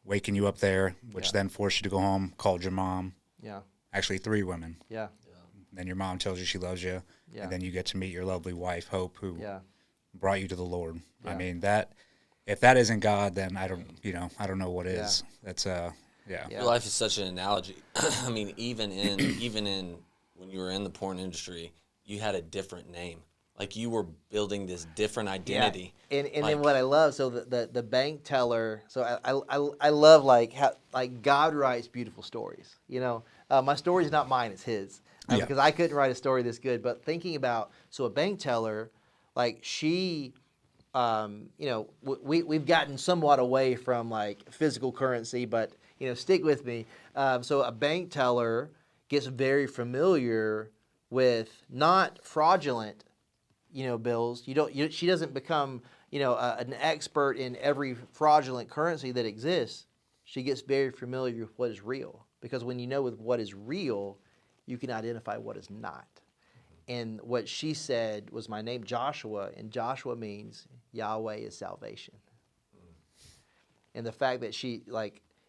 waking you up there, which then forced you to go home, called your mom. Yeah. Actually, 3 women. Yeah. Then your mom tells you she loves you. Yeah. And then you get to meet your lovely wife, Hope, who brought you to the Lord. Yeah. I mean, if that isn't God, then I don't know what is. That's Your life is such an analogy. I mean, even in when you were in the porn industry, you had a different name. Like, you were building this different identity. Yeah. And then what I love, so the bank teller, so I love how God writes beautiful stories. My story is not mine, it's his. Because I couldn't write a story this good. But thinking about, so a bank teller, like she, we've gotten somewhat away from like physical currency, but stick with me. So a bank teller gets very familiar with not fraudulent bills. She doesn't become, an expert in every fraudulent currency that exists. She gets very familiar with what is real, because when you know with what is real, you can identify what is not. And what she said was my name, Joshua, and Joshua means Yahweh is salvation. And the fact that she,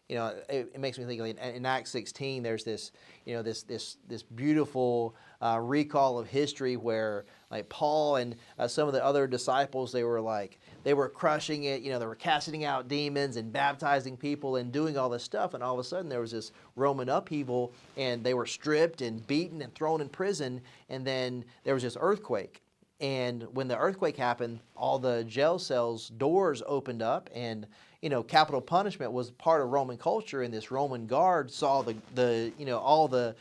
it makes me think, in Acts 16, there's this, this beautiful recall of history where, like, Paul and some of the other disciples, they were crushing it, they were casting out demons and baptizing people and doing all this stuff, and all of a sudden there was this Roman upheaval, and they were stripped and beaten and thrown in prison, and then there was this earthquake. And when the earthquake happened, all the jail cells doors opened up, and capital punishment was part of Roman culture. And this Roman guard saw all the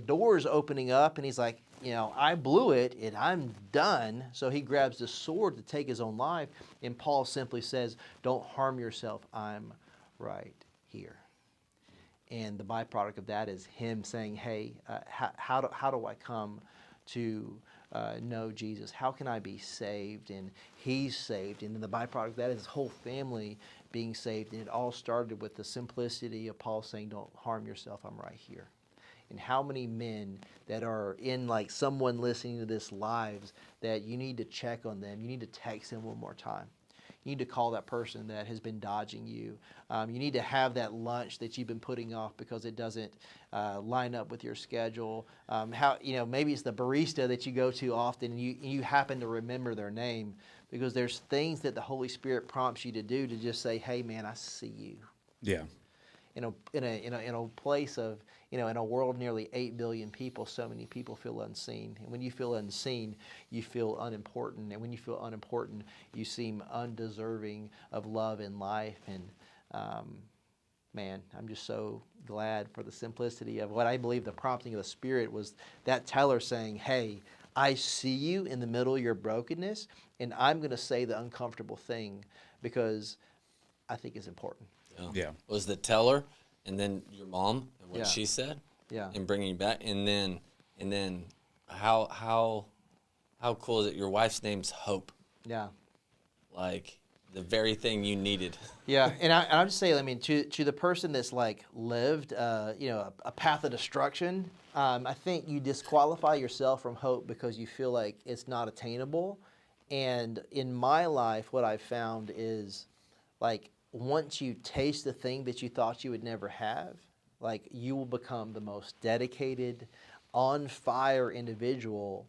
doors opening up, and he's like, I blew it, and I'm done. So he grabs the sword to take his own life, and Paul simply says, "Don't harm yourself. I'm right here." And the byproduct of that is him saying, "Hey, how do I come to know Jesus? How can I be saved?" And he's saved. And then the byproduct of that is his whole family being saved. And it all started with the simplicity of Paul saying, "Don't harm yourself, I'm right here." And how many men that are in, like, someone listening to this lives, that you need to check on them. You need to text them one more time. You need to call that person that has been dodging you. You need to have that lunch that you've been putting off because it doesn't line up with your schedule. Maybe it's the barista that you go to often, and you happen to remember their name, because there's things that the Holy Spirit prompts you to do, to just say, "Hey, man, I see you." Yeah. In a place of, in a world of nearly 8 billion people, so many people feel unseen. And when you feel unseen, you feel unimportant. And when you feel unimportant, you seem undeserving of love and life. And man, I'm just so glad for the simplicity of what I believe the prompting of the Spirit was, that teller saying, "Hey, I see you in the middle of your brokenness, and I'm going to say the uncomfortable thing because I think it's important." Yeah. Was the teller, and then your mom and what Yeah. she said, Yeah. and bringing you back, and then how cool is it? Your wife's name's Hope, Yeah. like the very thing you needed. Yeah, and I'll just say, to the person that's lived, a path of destruction, I think you disqualify yourself from hope because you feel like it's not attainable. And in my life, what I've found is, once you taste the thing that you thought you would never have, you will become the most dedicated, on fire individual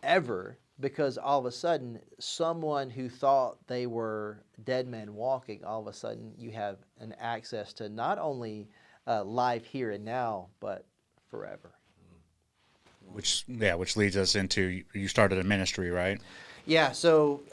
ever, because all of a sudden, someone who thought they were dead men walking, all of a sudden you have an access to not only life here and now, but forever. Which leads us into, you started a ministry, right? Yeah. So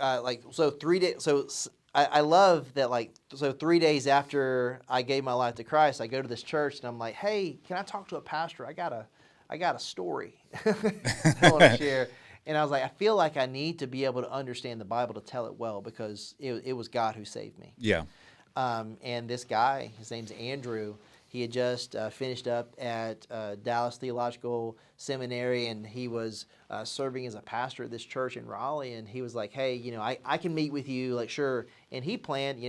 3 days. So I love that. So 3 days after I gave my life to Christ, I go to this church and I'm like, "Hey, can I talk to a pastor? I got a story I want to share." And I was like, I feel like I need to be able to understand the Bible to tell it well, because it was God who saved me. Yeah. And this guy, his name's Andrew, he had just finished up at Dallas Theological Seminary, and he was serving as a pastor at this church in Raleigh. And he was like, "Hey, I can meet with you, sure." And he planned,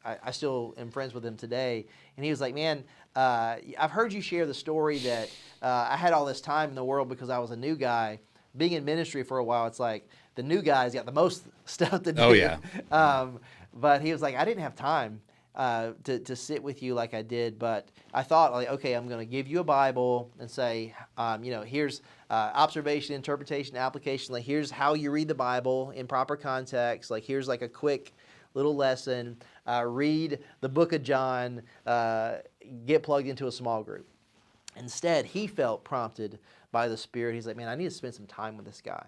I still am friends with him today. And he was like, "Man, I've heard you share the story that I had all this time in the world because I was a new guy. Being in ministry for a while, it's like the new guy's got the most stuff to do." Oh, yeah. But he was like, "I didn't have time to sit with you like I did, but I thought, okay, I'm going to give you a Bible and say, here's observation, interpretation, application. Here's how you read the Bible in proper context. Here's a quick little lesson. Read the book of John. Get plugged into a small group." Instead, he felt prompted by the Spirit. He's like, "Man, I need to spend some time with this guy."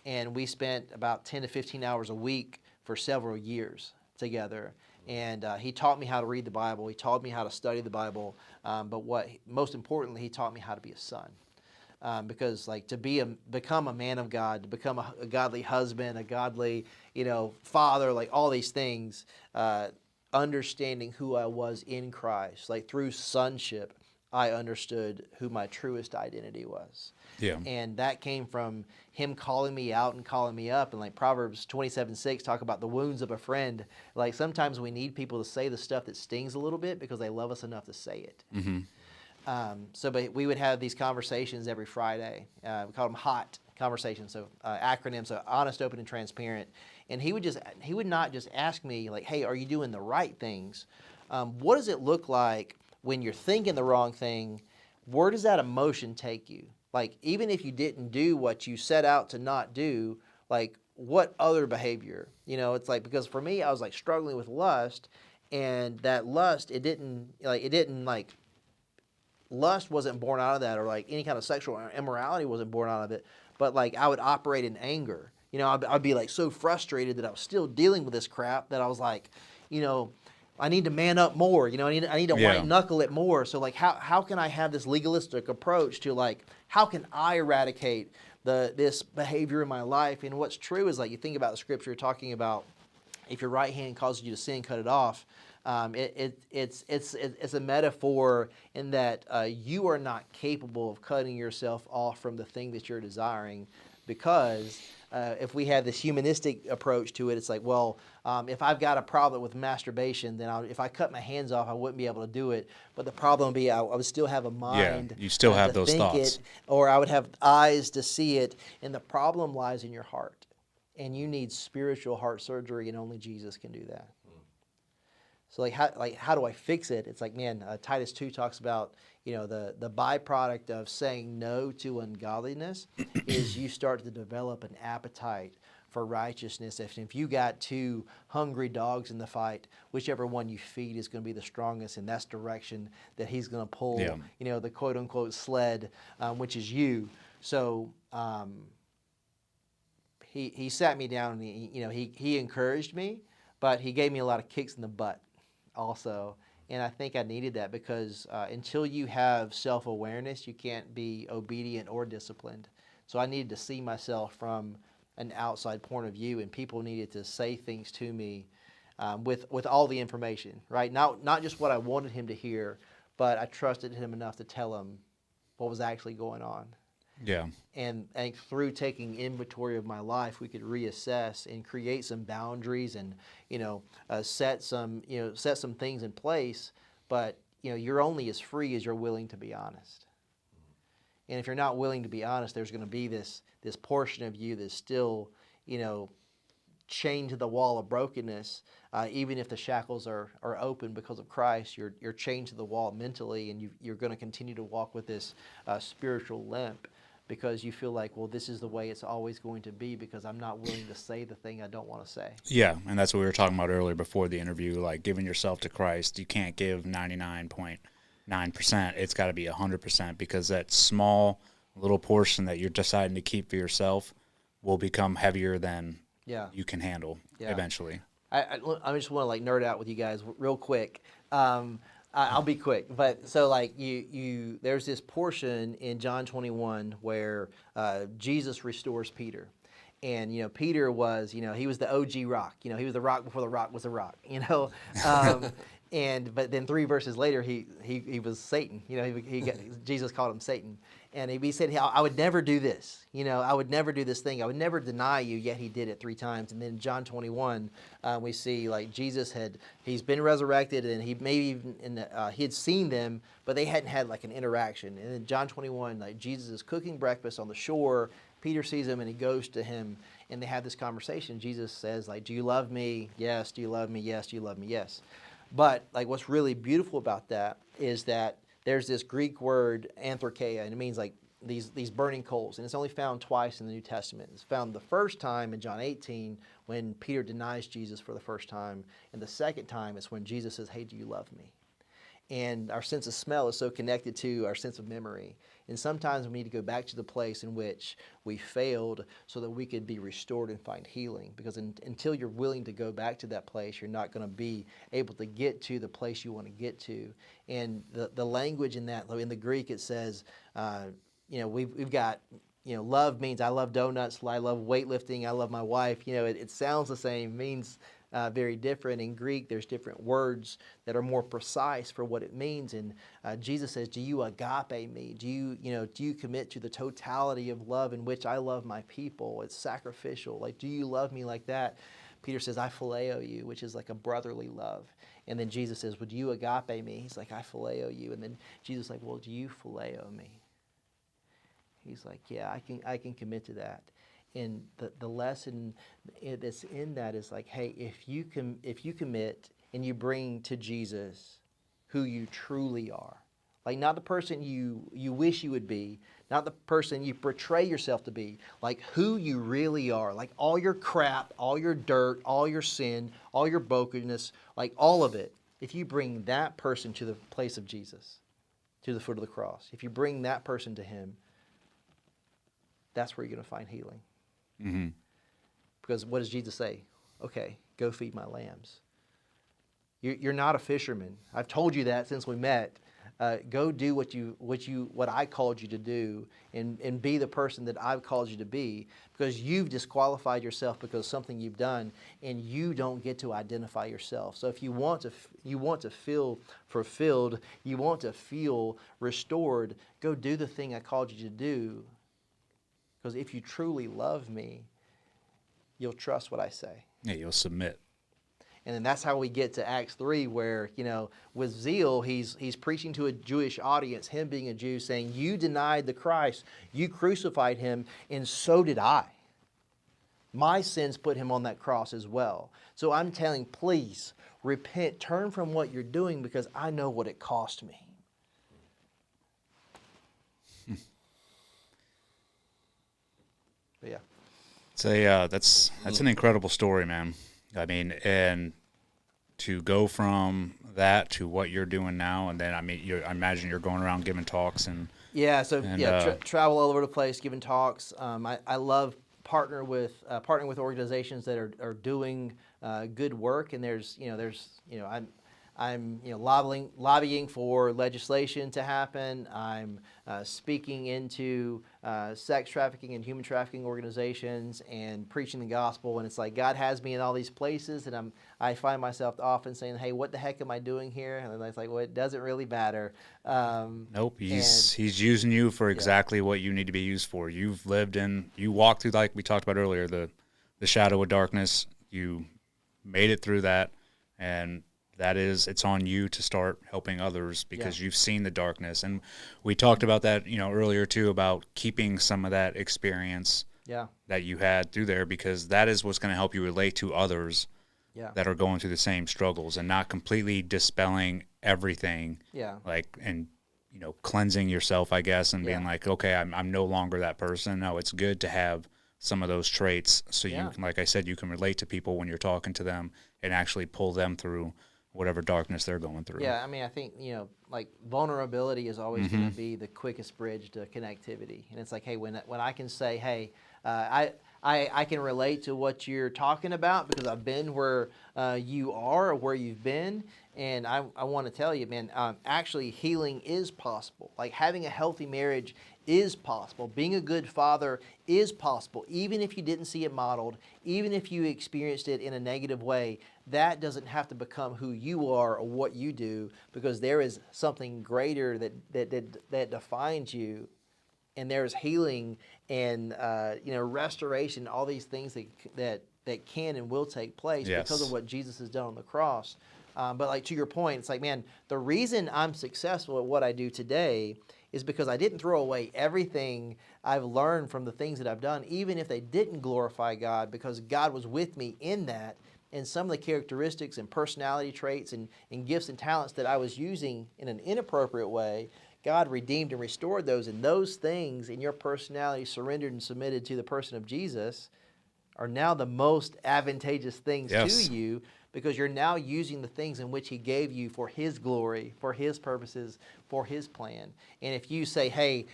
And we spent about 10 to 15 hours a week for several years together. And he taught me how to read the Bible. He taught me how to study the Bible. But most importantly, he taught me how to be a son. Because to become a man of God, to become a godly husband, a godly father, all these things, understanding who I was in Christ, through sonship, I understood who my truest identity was. Yeah. And that came from him calling me out and calling me up. And like Proverbs 27:6 talk about the wounds of a friend. Like sometimes we need people to say the stuff that stings a little bit because they love us enough to say it. But we would have these conversations every Friday. We called them HOT conversations, so acronyms, so honest, open, and transparent. And he would not just ask me like, "Hey, are you doing the right things? What does it look like when you're thinking the wrong thing? Where does that emotion take you? Like, even if you didn't do what you set out to not do, like, what other behavior? You know, it's like, because for me, I was like struggling with lust, and that lust, lust wasn't born out of that, or like any kind of sexual immorality wasn't born out of it, but like I would operate in anger. You know, I'd be like so frustrated that I was still dealing with this crap that I was like, you know, I need to man up more. You know, I need to white knuckle it more. So like, how can I have this legalistic approach to like, how can I eradicate this behavior in my life? And what's true is like, you think about the scripture talking about if your right hand causes you to sin, cut it off. It's a metaphor in that you are not capable of cutting yourself off from the thing that you're desiring, because if we have this humanistic approach to it, it's like, well, if I've got a problem with masturbation, then if I cut my hands off, I wouldn't be able to do it. But the problem would be I would still have a mind. Yeah, you still have to those think thoughts. it, or I would have eyes to see it. And the problem lies in your heart. And you need spiritual heart surgery, and only Jesus can do that. So how do I fix it? It's like, man, Titus 2 talks about, you know, the byproduct of saying no to ungodliness is you start to develop an appetite for righteousness. If you got two hungry dogs in the fight, whichever one you feed is going to be the strongest, and that's direction that he's going to pull, you know, the quote unquote sled, which is you. So he sat me down, and he encouraged me, but he gave me a lot of kicks in the butt also. And I think I needed that, because until you have self-awareness, you can't be obedient or disciplined. So I needed to see myself from an outside point of view, and people needed to say things to me with all the information, right? Not just what I wanted him to hear, but I trusted him enough to tell him what was actually going on. Yeah. And through taking inventory of my life, we could reassess and create some boundaries, and set some things in place. But you're only as free as you're willing to be honest. And if you're not willing to be honest, there's going to be this portion of you that's still chained to the wall of brokenness. Even if the shackles are open because of Christ, you're chained to the wall mentally, and you're going to continue to walk with this spiritual limp, because you feel like, well, this is the way it's always going to be, because I'm not willing to say the thing I don't want to say. Yeah, and that's what we were talking about earlier before the interview, like giving yourself to Christ. You can't give 99.9%. It's got to be 100%, because that small little portion that you're deciding to keep for yourself will become heavier than you can handle eventually. I just want to nerd out with you guys real quick. I'll be quick, but so there's this portion in John 21 where Jesus restores Peter, and Peter was he was the OG rock, he was the rock before the rock was a rock, but then 3 verses later he was Satan, Jesus called him Satan, and he said, I would never do this, I would never do this thing, I would never deny you, yet he did it 3 times. And then in John 21 we see he's been resurrected, and he had seen them, but they hadn't had an interaction. And in John 21 Jesus is cooking breakfast on the shore, Peter sees him and he goes to him, and they have this conversation. Jesus says do you love me? Yes. Do you love me? Yes. Do you love me? Yes. But what's really beautiful about that is that there's this Greek word anthrakeia, and it means these burning coals, and it's only found twice in the New Testament. It's found the first time in John 18 when Peter denies Jesus for the first time, and the second time is when Jesus says, hey, do you love me? And our sense of smell is so connected to our sense of memory. And sometimes we need to go back to the place in which we failed so that we could be restored and find healing. Because until you're willing to go back to that place, you're not going to be able to get to the place you want to get to. And the language in the Greek, it says, we've got, love means I love donuts, I love weightlifting, I love my wife. It sounds the same, means very different. In Greek, there's different words that are more precise for what it means. And Jesus says, do you agape me? Do you commit to the totality of love in which I love my people? It's sacrificial. Like, do you love me like that? Peter says, I phileo you, which is like a brotherly love. And then Jesus says, well, do you agape me? He's like, I phileo you. And then Jesus is like, well, do you phileo me? He's like, yeah, I can commit to that. And the lesson that's in that is like, hey, if you commit and you bring to Jesus who you truly are, like not the person you wish you would be, not the person you portray yourself to be, like who you really are, like all your crap, all your dirt, all your sin, all your brokenness, like all of it. If you bring that person to the place of Jesus, to the foot of the cross, if you bring that person to him, that's where you're going to find healing. Mm-hmm. Because what does Jesus say? Okay, go feed my lambs. You're not a fisherman. I've told you that since we met. Go do what I called you to do, and be the person that I've called you to be. Because you've disqualified yourself because of something you've done, and you don't get to identify yourself. So if you want to feel fulfilled, you want to feel restored, go do the thing I called you to do. Because if you truly love me, you'll trust what I say. Yeah, you'll submit. And then that's how we get to Acts 3, where, with zeal, he's preaching to a Jewish audience, him being a Jew, saying, you denied the Christ, you crucified him, and so did I. My sins put him on that cross as well. So I'm telling, please, repent, turn from what you're doing, because I know what it cost me. But yeah. That's an incredible story, man. I mean, and to go from that to what you're doing now, and then I imagine you're going around giving talks and travel all over the place, giving talks. I love partnering with organizations that are doing good work, and I'm lobbying for legislation to happen. I'm speaking into sex trafficking and human trafficking organizations and preaching the gospel. And it's like God has me in all these places, and I find myself often saying, "Hey, what the heck am I doing here?" And it's like, well, it doesn't really matter. Nope, he's using you for exactly what you need to be used for. You walked through, like we talked about earlier, the shadow of darkness. You made it through that, and it's on you to start helping others because you've seen the darkness. And we talked about that, earlier too, about keeping some of that experience that you had through there, because that is what's going to help you relate to others that are going through the same struggles, and not completely dispelling everything. And cleansing yourself, I guess, and being like, okay, I'm no longer that person. No, it's good to have some of those traits so you can, like I said, you can relate to people when you're talking to them and actually pull them through whatever darkness they're going through. Yeah, I mean, I think, like vulnerability is always going to be the quickest bridge to connectivity. And it's like, hey, when I can say, hey, I can relate to what you're talking about because I've been where you are or where you've been. And I want to tell you, man, actually healing is possible. Like having a healthy marriage is possible. Being a good father is possible. Even if you didn't see it modeled, even if you experienced it in a negative way, that doesn't have to become who you are or what you do, because there is something greater that defines you. And there's healing and restoration, all these things that can and will take place because of what Jesus has done on the cross. But like to your point, it's like, man, the reason I'm successful at what I do today is because I didn't throw away everything I've learned from the things that I've done, even if they didn't glorify God, because God was with me in that. And some of the characteristics and personality traits and gifts and talents that I was using in an inappropriate way, God redeemed and restored those. And those things in your personality surrendered and submitted to the person of Jesus are now the most advantageous things to you, because you're now using the things in which He gave you for His glory, for His purposes, for His plan. And if you say, hey,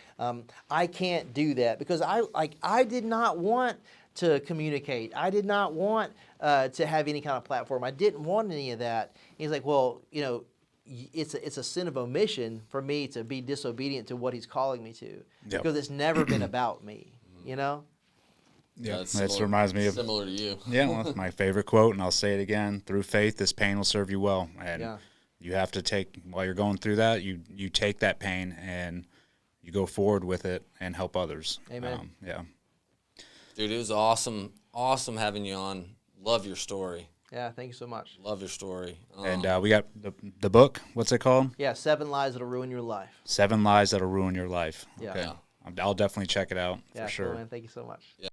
I can't do that because I did not want to communicate. I did not want to have any kind of platform. I didn't want any of that. And he's like, well, it's a sin of omission for me to be disobedient to what He's calling me to, because it's never been about me, Yeah, it's that reminds me of similar to you. yeah, well, that's my favorite quote, and I'll say it again. Through faith, this pain will serve you well, and Yeah. you have to take while you're going through that. You take that pain and you go forward with it and help others. Amen. Yeah. Dude, it was awesome having you on. Love your story. Yeah, thank you so much. Love your story. And we got the book. What's it called? Yeah, 7 Lies That'll Ruin Your Life. 7 Lies That'll Ruin Your Life. Yeah. Okay. Yeah. I'll definitely check it out Yeah, for sure. cool, man. Thank you so much.